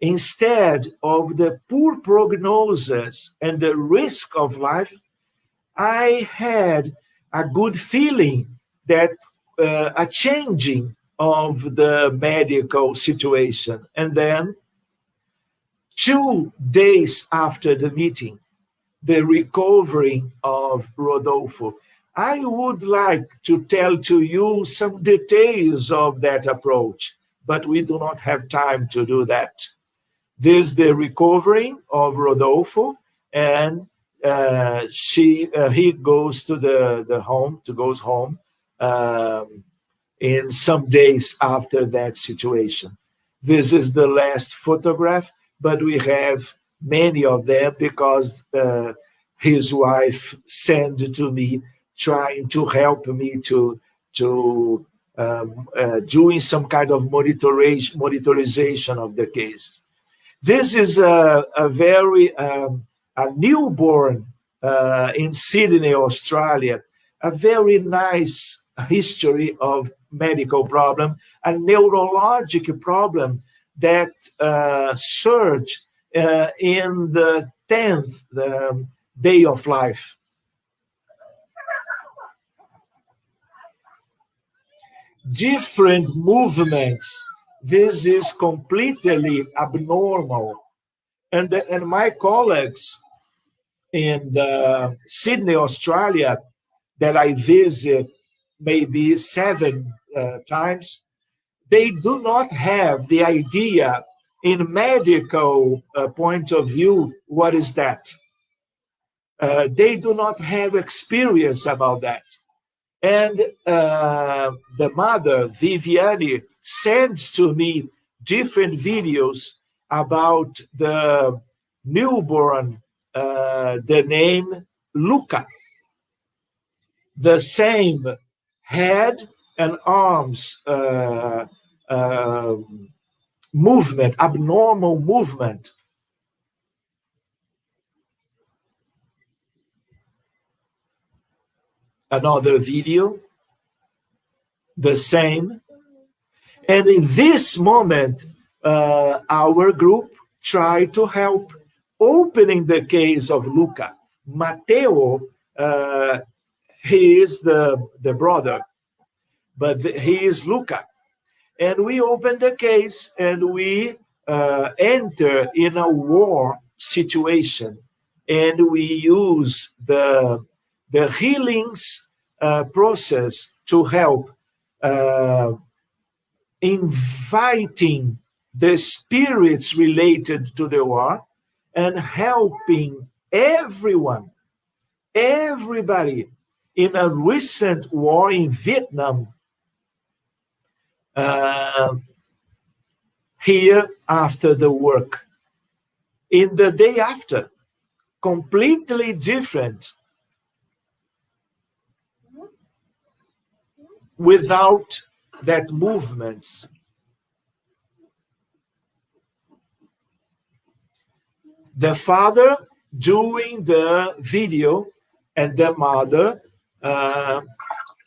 instead of the poor prognosis and the risk of life, I had a good feeling that a changing of the medical situation. And then 2 days after the meeting, the recovery of Rodolfo. I would like to tell to you some details of that approach, but we do not have time to do that. This is the recovery of Rodolfo, and he goes to the home, goes home in some days after that situation. This is the last photograph, but we have many of them because his wife sent to me, trying to help me to doing some kind of monitorization of the cases. This is a very a newborn in Sydney, Australia, a very nice history of medical problem, a neurologic problem that surged in the 10th day of life. Different movements. This is completely abnormal. And my colleagues in Sydney, Australia, that I visit maybe 7 times, they do not have the idea in medical point of view, what is that? They do not have experience about that. And the mother, Viviane, sends to me different videos about the newborn, the name Luca. The same head and arms movement, abnormal movement. Another video, the same. And in this moment, our group tried to help opening the case of Luca. Matteo he is the brother, but he is Luca. And we open the case and we enter in a war situation, and we use the healings process to help inviting the spirits related to the war and helping everybody. In a recent war in Vietnam, here after the work, in the day after, completely different, without that movements. The father doing the video and the mother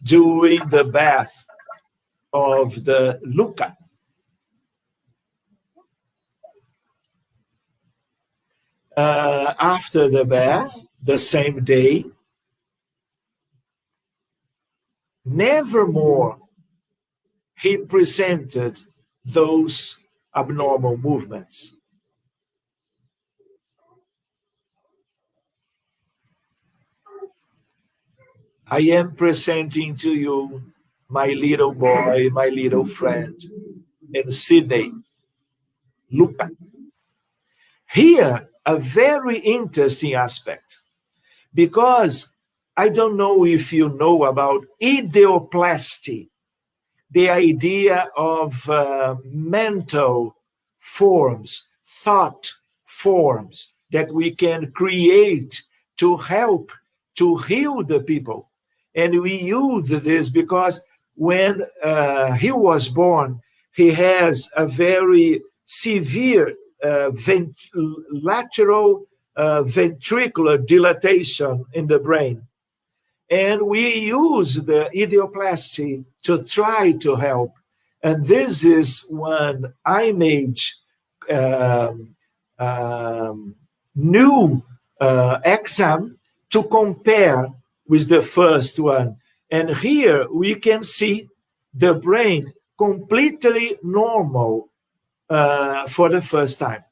doing the bath of the Luca. After the bath, the same day, nevermore he presented those abnormal movements. I am presenting to you my little boy, my little friend in Sydney, Luca. Here, a very interesting aspect, because I don't know if you know about ideoplasty, the idea of mental forms, thought forms that we can create to help to heal the people. And we use this because when he was born, he has a very severe lateral ventricular dilatation in the brain. And we use the ideoplasty to try to help. And this is one image, new exam to compare with the first one. And here we can see the brain completely normal for the first time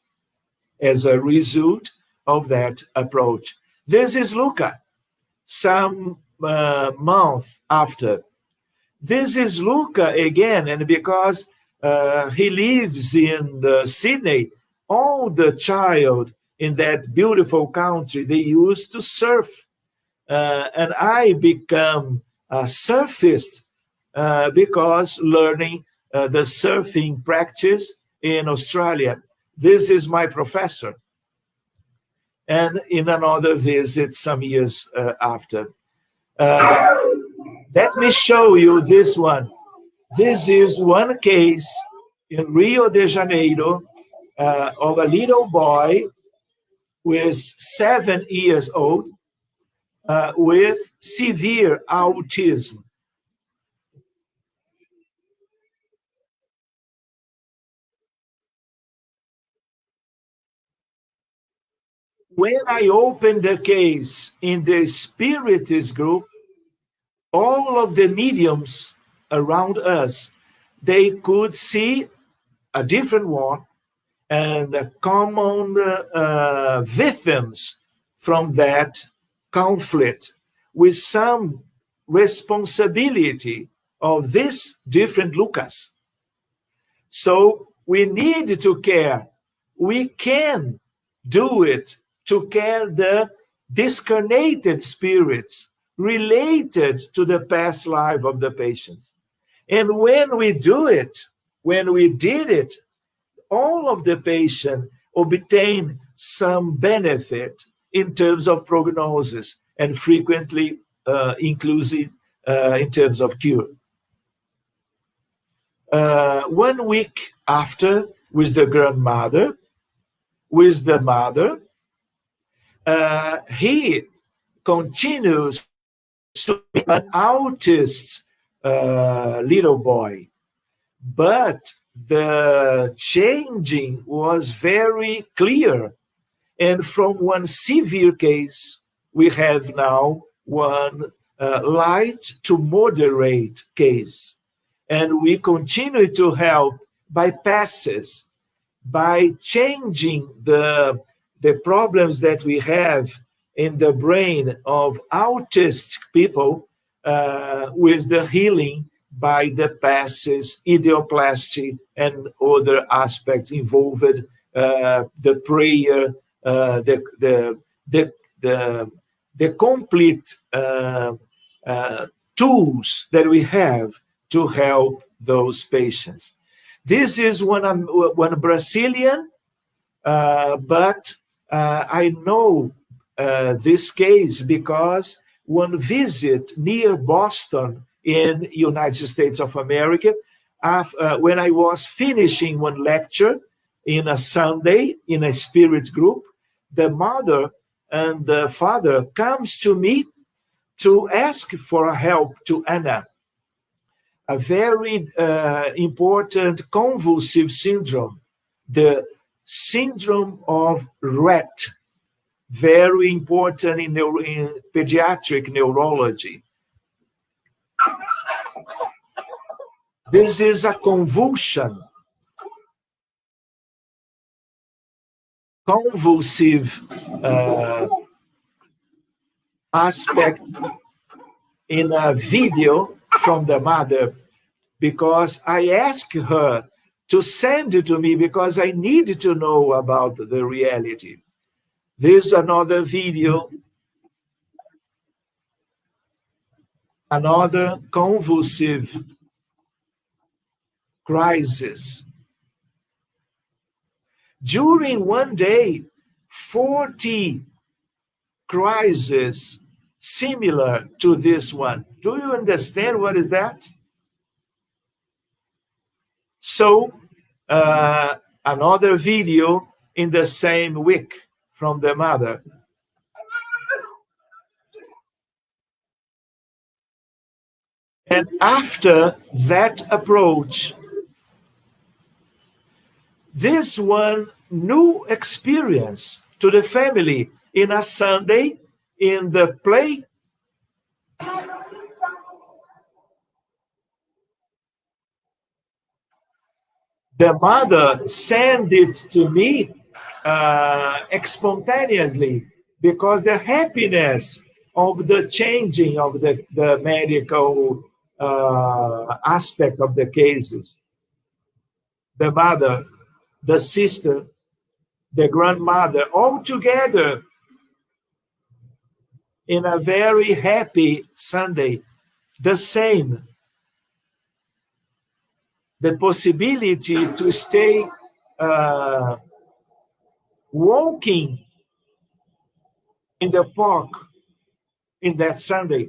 as a result of that approach. This is Luca, some month after. This is Luca again, and because he lives in Sydney, all the child in that beautiful country, they used to surf. And I become a surfist because learning the surfing practice in Australia. This is my professor. And in another visit some years after. Let me show you this one. This is one case in Rio de Janeiro of a little boy who is 7 years old with severe autism. When I opened the case in the Spiritist group, all of the mediums around us, they could see a different one and common victims from that conflict with some responsibility of this different Lucas. So we need to care. We can do it to care the discarnated spirits related to the past life of the patients. And when we do it, when we did it, all of the patient obtain some benefit in terms of prognosis and frequently inclusive in terms of cure. 1 week after, with the grandmother, with the mother, he continues to be an autist little boy, but the changing was very clear. And from one severe case, we have now one light to moderate case. And we continue to help by passes, by changing the problems that we have in the brain of autistic people with the healing by the passes, idioplasty, and other aspects involved, the prayer, the complete tools that we have to help those patients. This is one Brazilian, but I know this case because one visit near Boston in United States of America, when I was finishing one lecture in a Sunday in a spirit group, the mother and the father comes to me to ask for help to Anna, a very important convulsive syndrome, the syndrome of Rett, very important in pediatric neurology. This is a convulsive aspect in a video from the mother, because I asked her to send it to me because I needed to know about the reality. There's another video, another convulsive crisis. During one day, 40 crises similar to this one. Do you understand what is that? So, another video in the same week from the mother. And after that approach, this one new experience to the family in a Sunday in the play. The mother sent it to me spontaneously because the happiness of the changing of the medical aspect of the cases. The mother, the sister, the grandmother, all together in a very happy Sunday, the same. The possibility to stay walking in the park in that Sunday.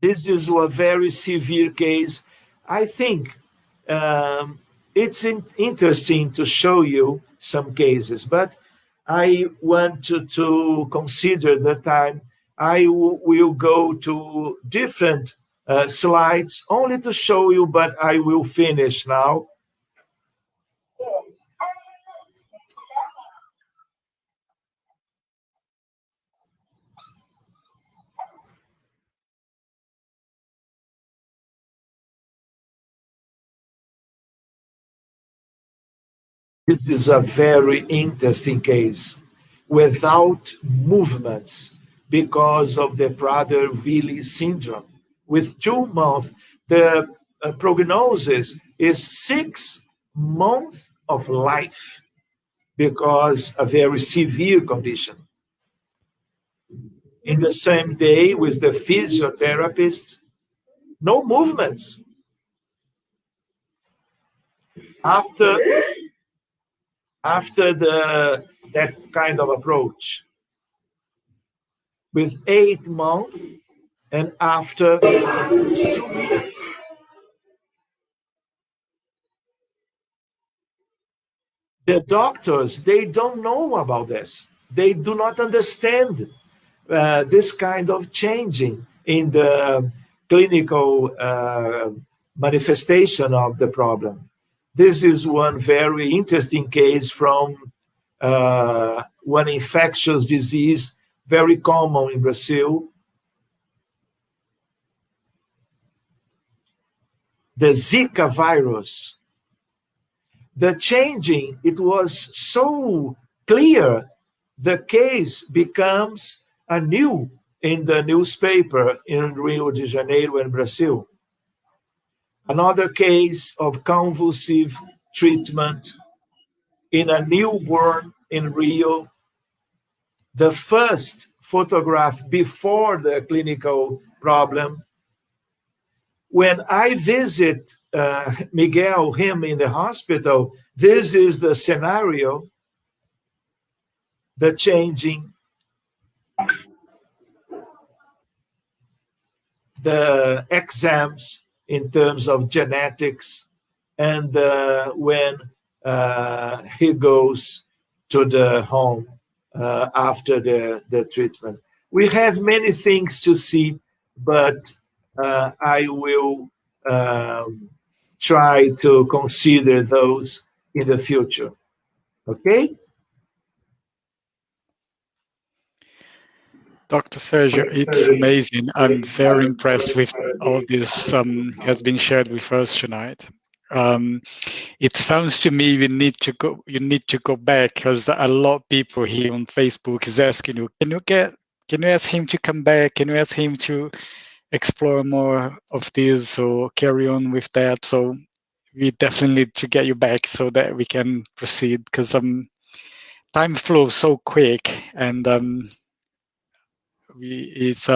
This is a very severe case. I think it's interesting to show you some cases, but I want to consider the time. I will go to different slides only to show you, but I will finish now. This is a very interesting case without movements because of the Prader-Willi syndrome. With 2 months, the prognosis is 6 months of life because a very severe condition. In the same day with the physiotherapist, no movements. After that kind of approach, with 8 months, and after 2 years. The doctors, they don't know about this. They do not understand this kind of changing in the clinical manifestation of the problem. This is one very interesting case from one infectious disease very common in Brazil, the Zika virus. The changing, it was so clear, the case becomes anew in the newspaper in Rio de Janeiro and Brazil. Another case of convulsive treatment in a newborn in Rio. The first photograph before the clinical problem. When I visit Miguel, him in the hospital, this is the scenario, the changing, the exams in terms of genetics, and when he goes to the home after the treatment. We have many things to see, but I will try to consider those in the future. Okay? Dr. Sérgio, it's amazing. I'm very impressed with all this has been shared with us tonight. It sounds to me you need to go back, because a lot of people here on Facebook is asking you, can you ask him to come back? Can you ask him to explore more of this or carry on with that? So we definitely need to get you back so that we can proceed, because time flows so quick, and it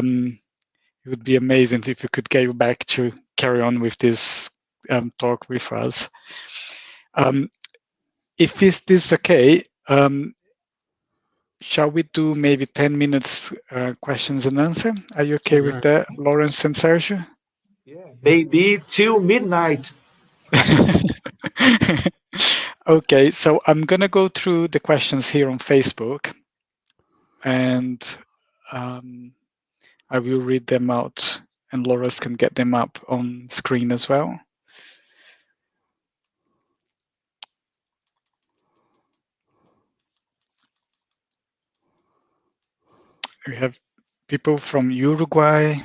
would be amazing if we could get you back to carry on with this talk with us. If this is okay, shall we do maybe 10 minutes questions and answer? Are you okay with that, Lawrence and Sérgio? Yeah, maybe till midnight. Okay, so I'm going to go through the questions here on Facebook, and I will read them out, and Lawrence can get them up on screen as well. We have people from Uruguay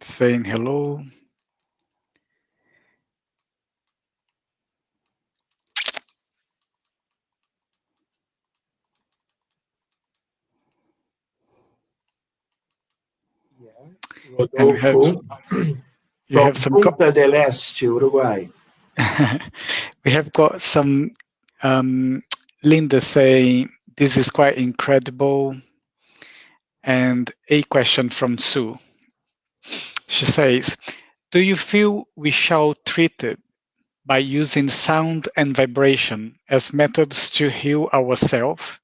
saying hello. And you have some Punta del Este, Uruguay. We have got some Linda saying this is quite incredible, and a question from Sue. She says, do you feel we shall treat it by using sound and vibration as methods to heal ourselves,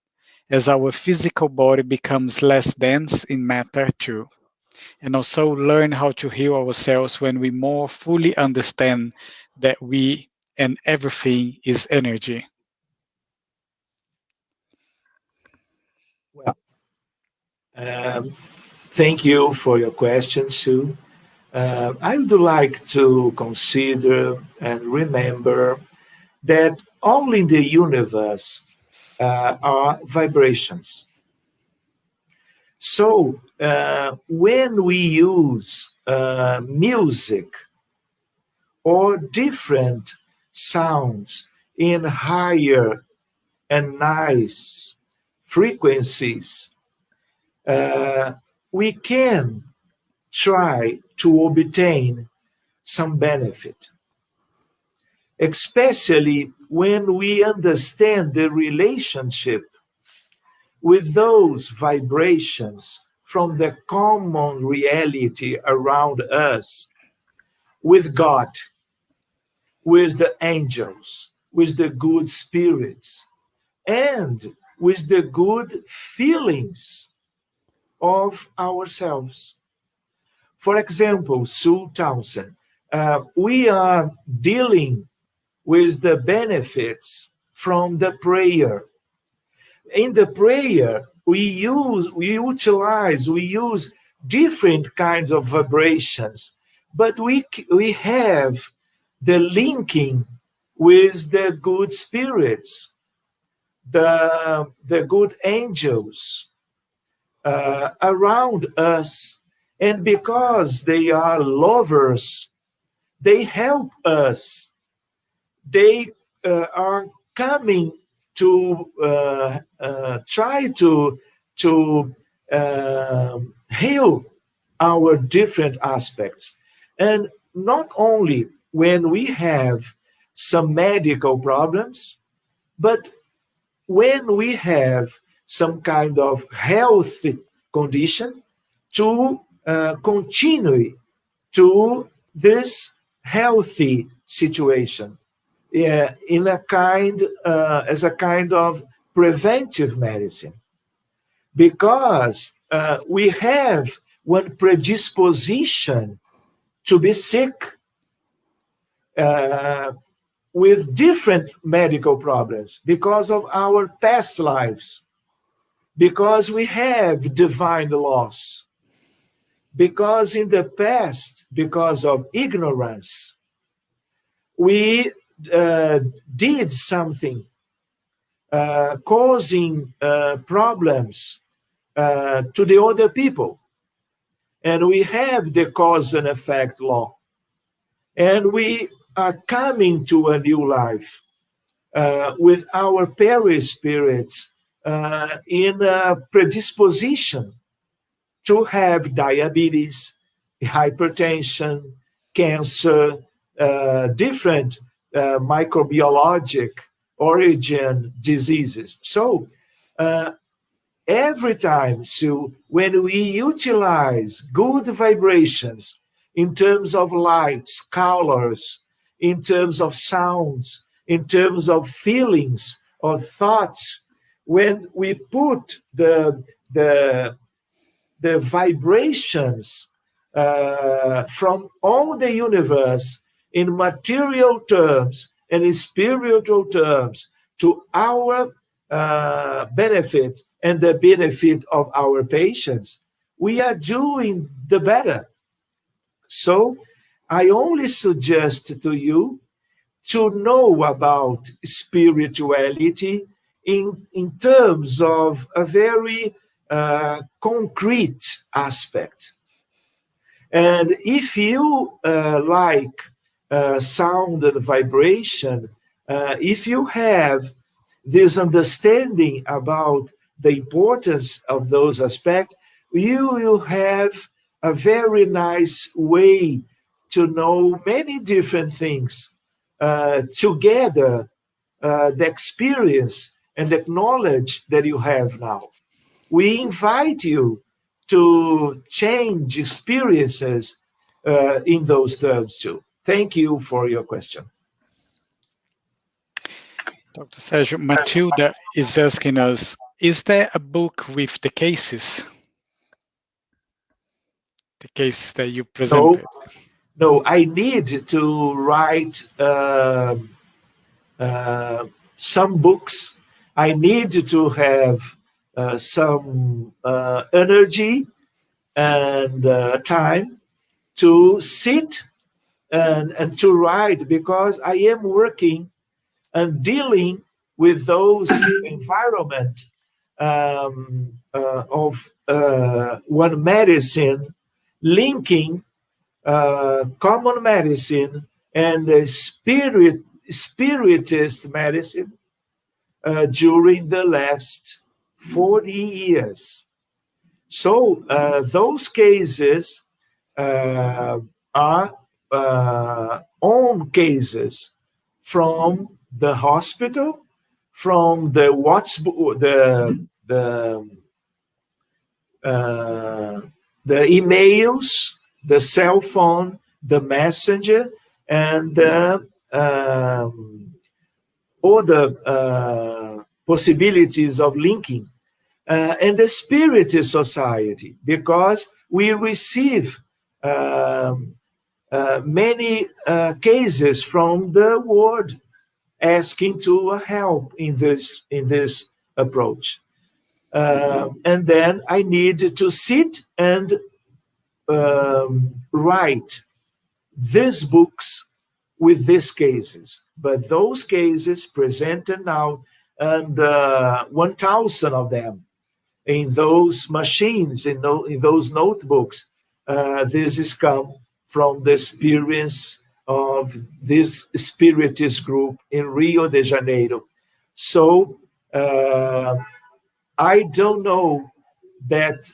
as our physical body becomes less dense in matter too, and also learn how to heal ourselves when we more fully understand that we and everything is energy? Well, thank you for your question, Sue. I would like to consider and remember that all in the universe are vibrations. So when we use music or different sounds in higher and nice frequencies, we can try to obtain some benefit, especially when we understand the relationship with those vibrations from the common reality around us, with God, with the angels, with the good spirits, and with the good feelings of ourselves. For example, Sue Townsend, we are dealing with the benefits from the prayer. In the prayer, we use different kinds of vibrations, but we have the linking with the good spirits, the good angels around us, and because they are lovers, they help us. They are coming to try to heal our different aspects. And not only when we have some medical problems, but when we have some kind of health condition, to continue to this healthy situation, in a kind as a kind of preventive medicine, because we have one predisposition to be sick with different medical problems because of our past lives, because we have divine loss, because in the past, because of ignorance, we did something causing problems to the other people. And we have the cause and effect law. And we are coming to a new life with our peri-spirits in a predisposition to have diabetes, hypertension, cancer, different microbiologic origin diseases. So every time, so when we utilize good vibrations in terms of lights, colors, in terms of sounds, in terms of feelings or thoughts, when we put the vibrations from all the universe in material terms and in spiritual terms to our benefit and the benefit of our patients, we are doing the better. So I only suggest to you to know about spirituality in terms of a very concrete aspect. And if you like sound and vibration, if you have this understanding about the importance of those aspects, you will have a very nice way to know many different things together, the experience and the knowledge that you have now. We invite you to change experiences in those terms too. Thank you for your question. Dr. Sérgio, Matilda is asking us, is there a book with the cases? The cases that you presented? No, I need to write some books. I need to have some energy and time to sit and to write, because I am working and dealing with those environment of one medicine, linking common medicine and spiritist medicine during the last 40 years. So those cases are own cases from the hospital, from the emails, the cell phone, the messenger, and other possibilities of linking, and the Spiritist Society, because we receive many cases from the world asking to help in this approach. And then I need to sit and write these books with these cases. But those cases presented now and 1,000 of them in those machines, in those notebooks. This is come from the experience of this Spiritist group in Rio de Janeiro. So I don't know that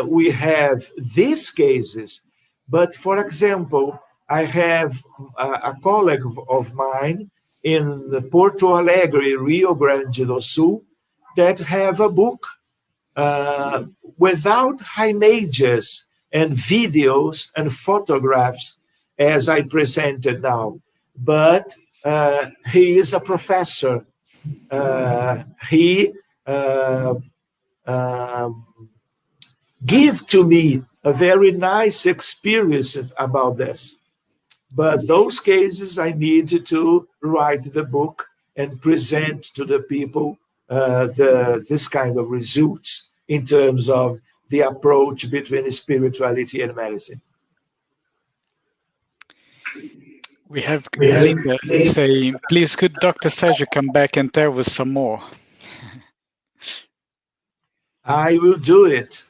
we have these cases, but for example, I have a colleague of mine in Porto Alegre, Rio Grande do Sul, that have a book without images and videos and photographs as I presented now. But he is a professor. He give to me a very nice experience about this. But those cases I need to write the book and present to the people this kind of results in terms of the approach between spirituality and medicine. We have Linda saying, please could Dr. Sérgio come back and tell us some more? I will do it.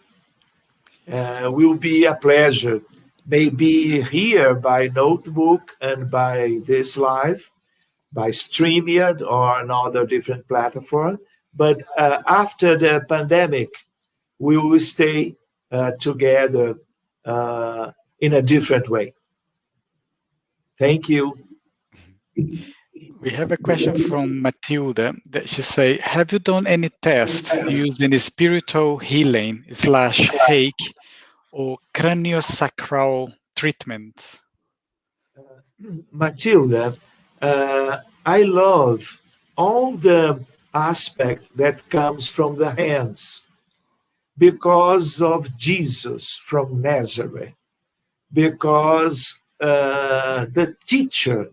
Will be a pleasure. Maybe here by notebook and by this live, by StreamYard or another different platform. But after the pandemic, we will stay together in a different way. Thank you. We have a question from Matilda that she say, have you done any tests using spiritual healing / Reiki or craniosacral treatments? Matilda, I love all the aspect that comes from the hands because of Jesus from Nazareth, because the teacher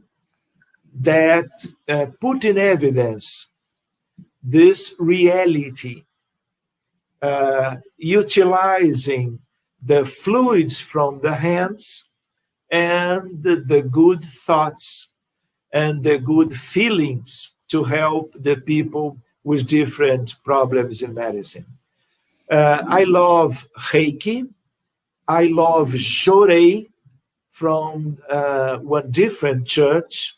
that put in evidence this reality, utilizing the fluids from the hands and the good thoughts and the good feelings to help the people with different problems in medicine. I love Reiki. I love Jorei from one different church.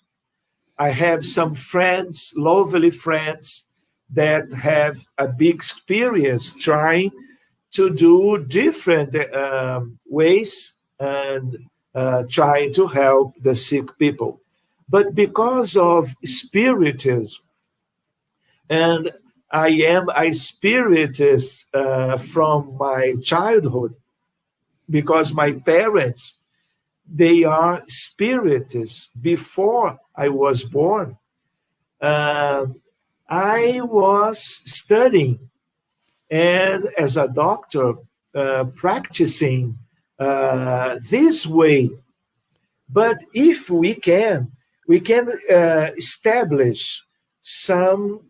I have some friends, lovely friends, that have a big experience trying to do different ways and trying to help the sick people. But because of Spiritism, and I am a Spiritist from my childhood, because my parents, they are Spiritists before I was born. I was studying and as a doctor practicing this way. But if we can establish some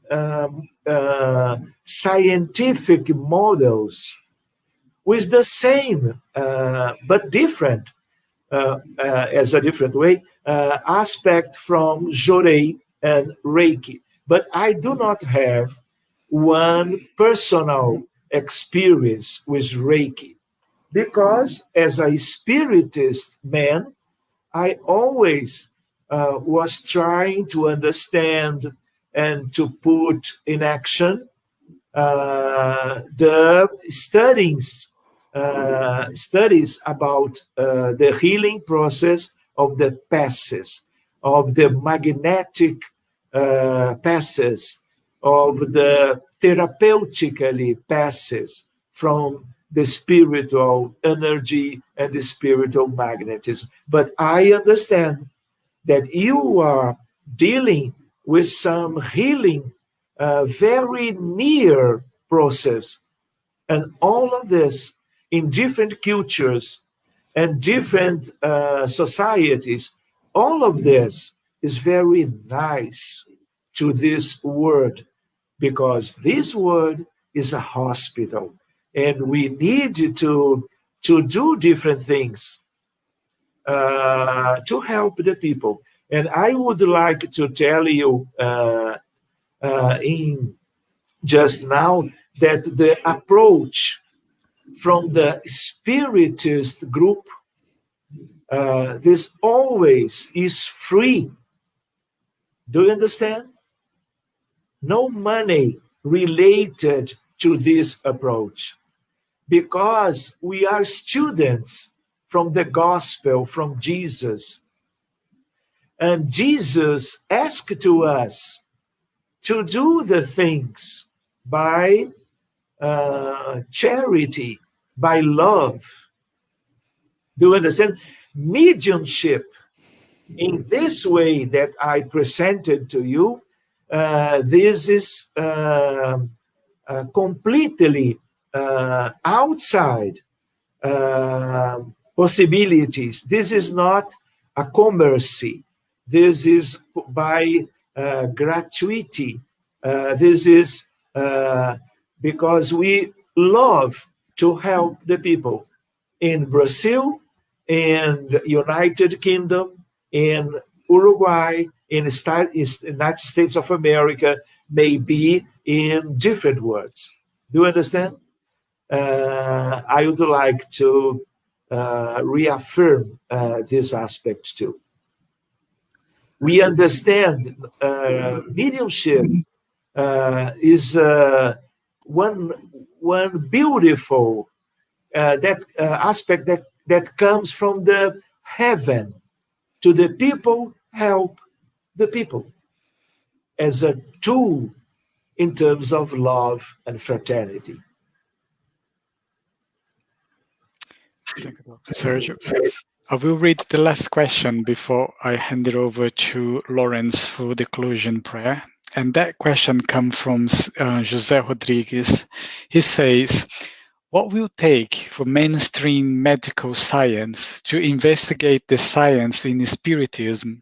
scientific models with the same but different, as a different way, aspect from Jorei and Reiki. But I do not have one personal experience with Reiki, because as a Spiritist man, I always was trying to understand and to put in action the studies about the healing process of the passes, of the magnetic passes, of the therapeutically passes from the spiritual energy and the spiritual magnetism. But I understand that you are dealing with some healing, very near process. And all of this in different cultures and different societies, all of this is very nice to this world, because this world is a hospital, and we need to do different things to help the people. And I would like to tell you, in just now that the approach from the Spiritist group, this always is free. Do you understand? No money related to this approach, because we are students from the gospel, from Jesus. And Jesus asked to us to do the things by charity, by love. Do you understand? Mediumship, in this way that I presented to you, this is completely outside possibilities. This is not a commerce. This is by gratuity. This is because we love to help the people in Brazil, in the United Kingdom, in Uruguay, in the United States of America, maybe in different words. Do you understand? I would like to reaffirm this aspect too. We understand mediumship is one beautiful aspect that comes from the heaven to the people, help the people as a tool in terms of love and fraternity. Thank you, Dr. Sérgio. I will read the last question before I hand it over to Lawrence for the closing prayer. And that question comes from José Rodrigues. He says, what will it take for mainstream medical science to investigate the science in Spiritism,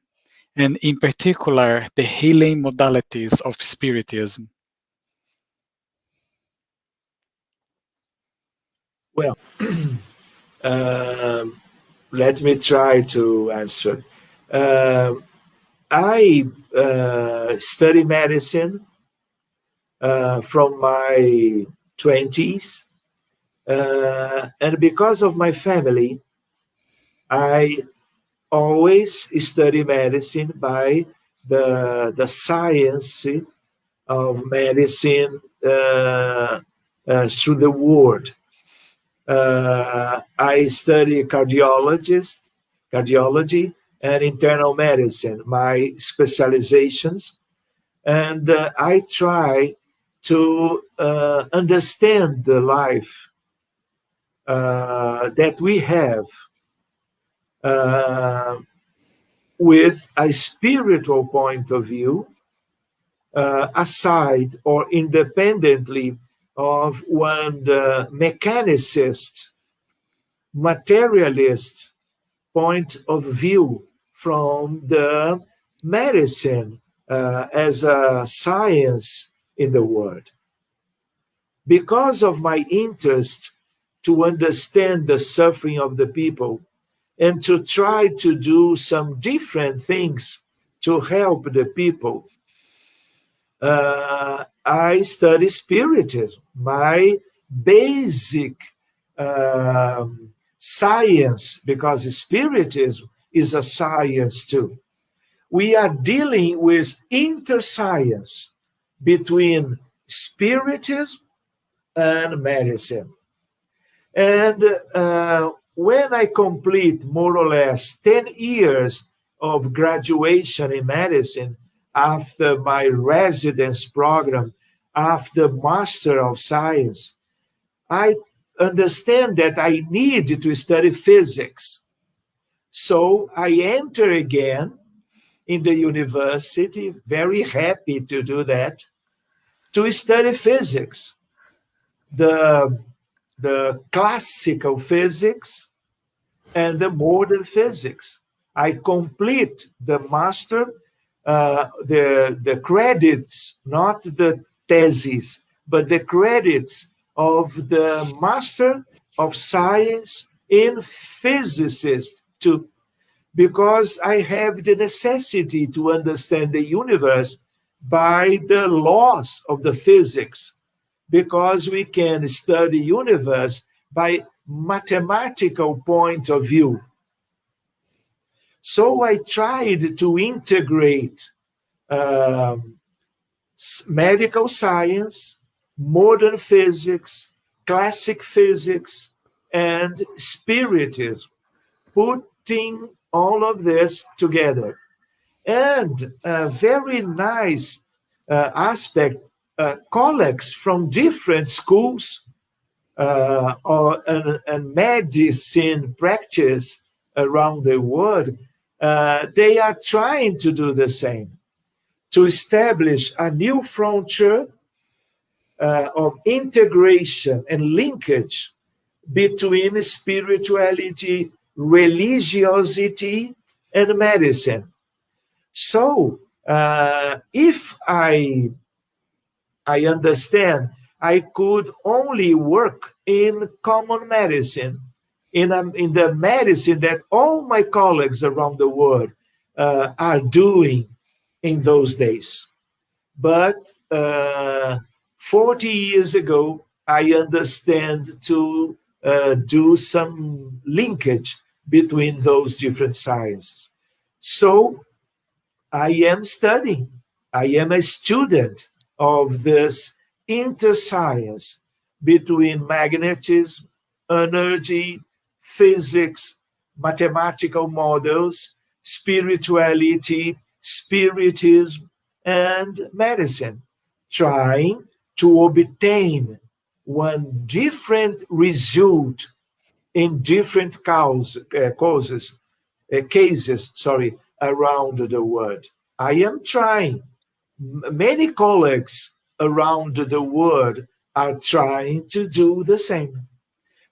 and in particular, the healing modalities of Spiritism? Well, let me try to answer. I study medicine from my 20s, and because of my family, I always study medicine by the science of medicine through the word. I study cardiology and internal medicine, my specializations, and I try to understand the life that we have with a spiritual point of view, aside or independently of one mechanicist, materialist point of view from the medicine as a science in the world. Because of my interest to understand the suffering of the people and to try to do some different things to help the people, I study Spiritism, my basic science, because Spiritism is a science too. We are dealing with interscience between Spiritism and medicine. And when I complete more or less 10 years of graduation in medicine, after my residence program, after Master of Science, I understand that I need to study physics. So I enter again in the university, very happy to do that, to study physics, the classical physics and the modern physics. I complete the master, the credits, not the thesis, but the credits of the Master of Science in Physicist too, because I have the necessity to understand the universe by the laws of the physics, because we can study universe by mathematical point of view. So I tried to integrate medical science, modern physics, classic physics, and spiritism, putting all of this together. And a very nice aspect, colleagues from different schools and medicine practice around the world, they are trying to do the same, to establish a new frontier of integration and linkage between spirituality, religiosity, and medicine. So, if I understand, I could only work in common medicine, in the medicine that all my colleagues around the world are doing in those days. But 40 years ago, I understand to do some linkage between those different sciences. So I am studying, I am a student of this interscience between magnetism, energy, physics, mathematical models, spirituality, spiritism, and medicine, trying to obtain one different result in different cases around the world. I am trying. Many colleagues around the world are trying to do the same.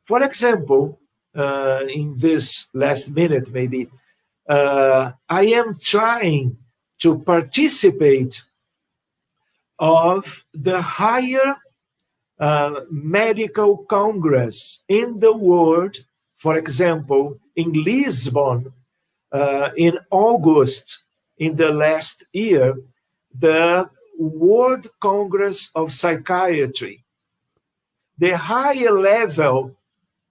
For example, in this last minute, maybe, I am trying to participate of the higher medical congress in the world. For example, in Lisbon, in August in the last year, the World Congress of Psychiatry, the higher level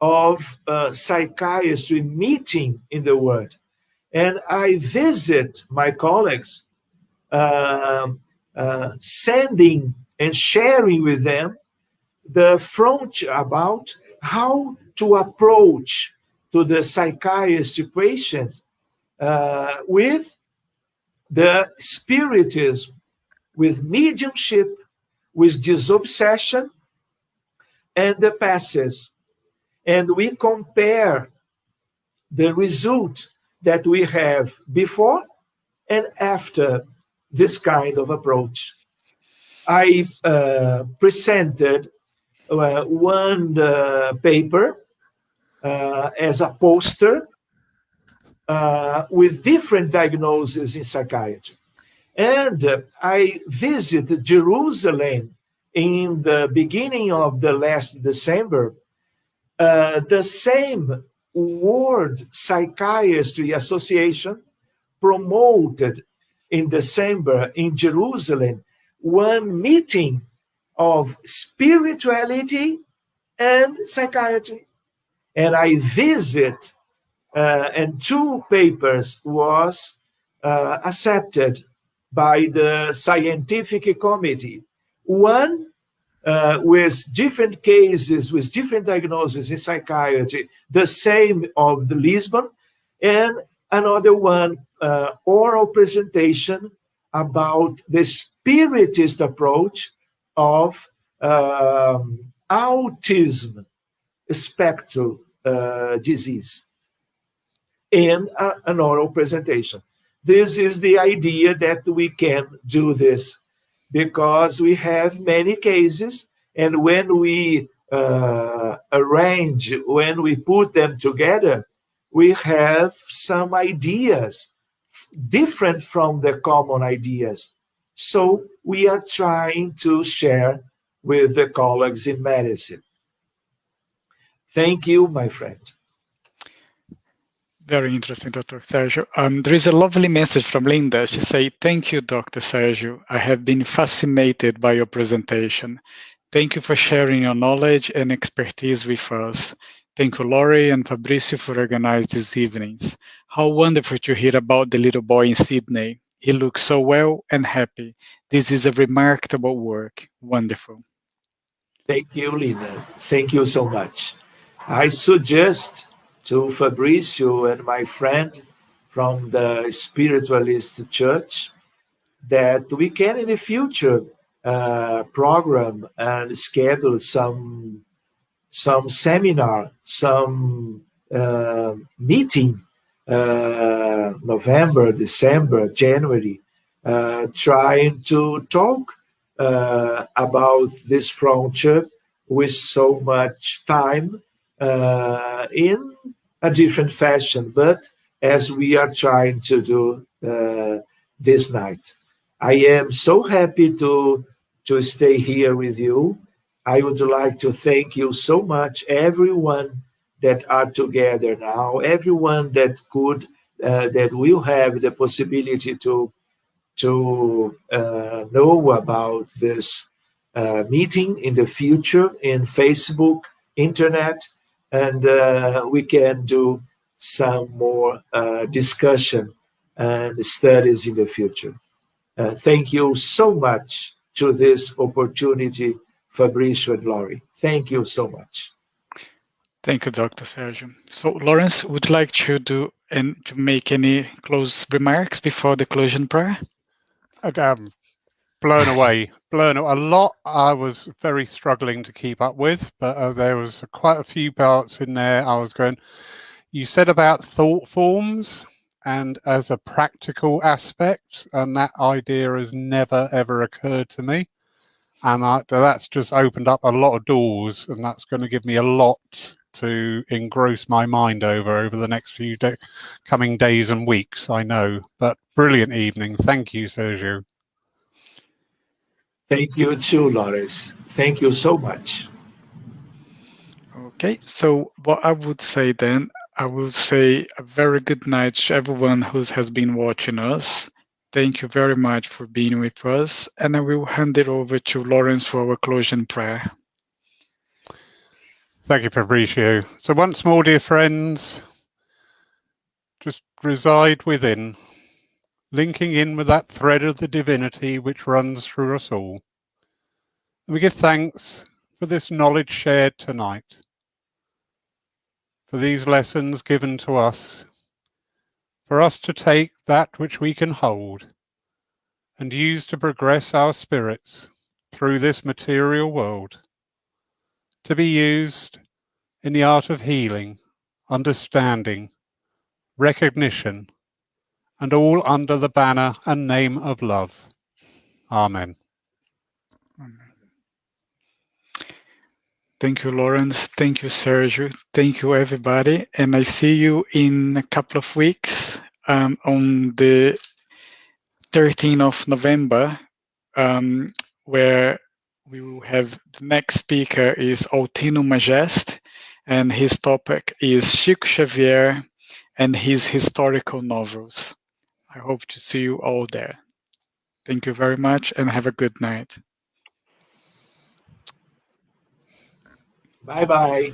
of psychiatry meeting in the world. And I visit my colleagues, sending and sharing with them the frontier about how to approach to the psychiatry patients with the spiritism, with mediumship, with disobsession, and the passes. And we compare the result that we have before and after this kind of approach. I presented one paper as a poster with different diagnoses in psychiatry. And I visited Jerusalem in the beginning of the last December. The same World Psychiatry Association promoted in December in Jerusalem one meeting of spirituality and psychiatry. And I visit, and two papers was accepted by the scientific committee. One with different cases, with different diagnoses in psychiatry, the same of the Lisbon, and another one, oral presentation about the Spiritist approach of autism spectrum disease, in an oral presentation. This is the idea that we can do this, because we have many cases, and when we arrange, when we put them together, we have some ideas different from the common ideas. So we are trying to share with the colleagues in medicine. Thank you, my friend. Very interesting, Dr. Sérgio. There is a lovely message from Linda. She says, "Thank you, Dr. Sérgio. I have been fascinated by your presentation. Thank you for sharing your knowledge and expertise with us. Thank you, Laurie and Fabrizio, for organizing these evenings. How wonderful to hear about the little boy in Sydney. He looks so well and happy. This is a remarkable work. Wonderful." Thank you, Lina. Thank you so much. I suggest to Fabrizio and my friend from the Spiritualist Church that we can in the future program and schedule some seminar, some meeting, November, December, January, trying to talk about this frontier with so much time in a different fashion, but as we are trying to do this night. I am so happy to stay here with you. I would like to thank you so much, everyone that are together now, everyone that could, that will have the possibility to know about this meeting in the future in Facebook, internet, and we can do some more discussion and studies in the future. Thank you so much to this opportunity, Fabrizio and Laurie. Thank you so much. Thank you, Dr. Sérgio. So, Lawrence, would you like to do and to make any close remarks before the closing prayer? Blown away. A lot I was very struggling to keep up with, but there was quite a few parts in there I was going, you said about thought forms and as a practical aspect, and that idea has never ever occurred to me. And that's just opened up a lot of doors, and that's going to give me a lot to engross my mind over the next few coming days and weeks, I know. But brilliant evening. Thank you, Sérgio. Thank you too, Lawrence. Thank you so much. Okay, so what I would say then, I will say a very good night to everyone who has been watching us. Thank you very much for being with us, and I will hand it over to Lawrence for our closing prayer. Thank you, Fabrizio. So once more, dear friends, just reside within, linking in with that thread of the divinity which runs through us all. And we give thanks for this knowledge shared tonight, for these lessons given to us, for us to take that which we can hold and use to progress our spirits through this material world, to be used in the art of healing, understanding, recognition, and all under the banner and name of love. Amen. Thank you, Lawrence. Thank you, Sérgio. Thank you, everybody. And I see you in a couple of weeks on the 13th of November, where we will have the next speaker is Altino Majest, and his topic is Chico Xavier and his historical novels. I hope to see you all there. Thank you very much and have a good night. Bye-bye.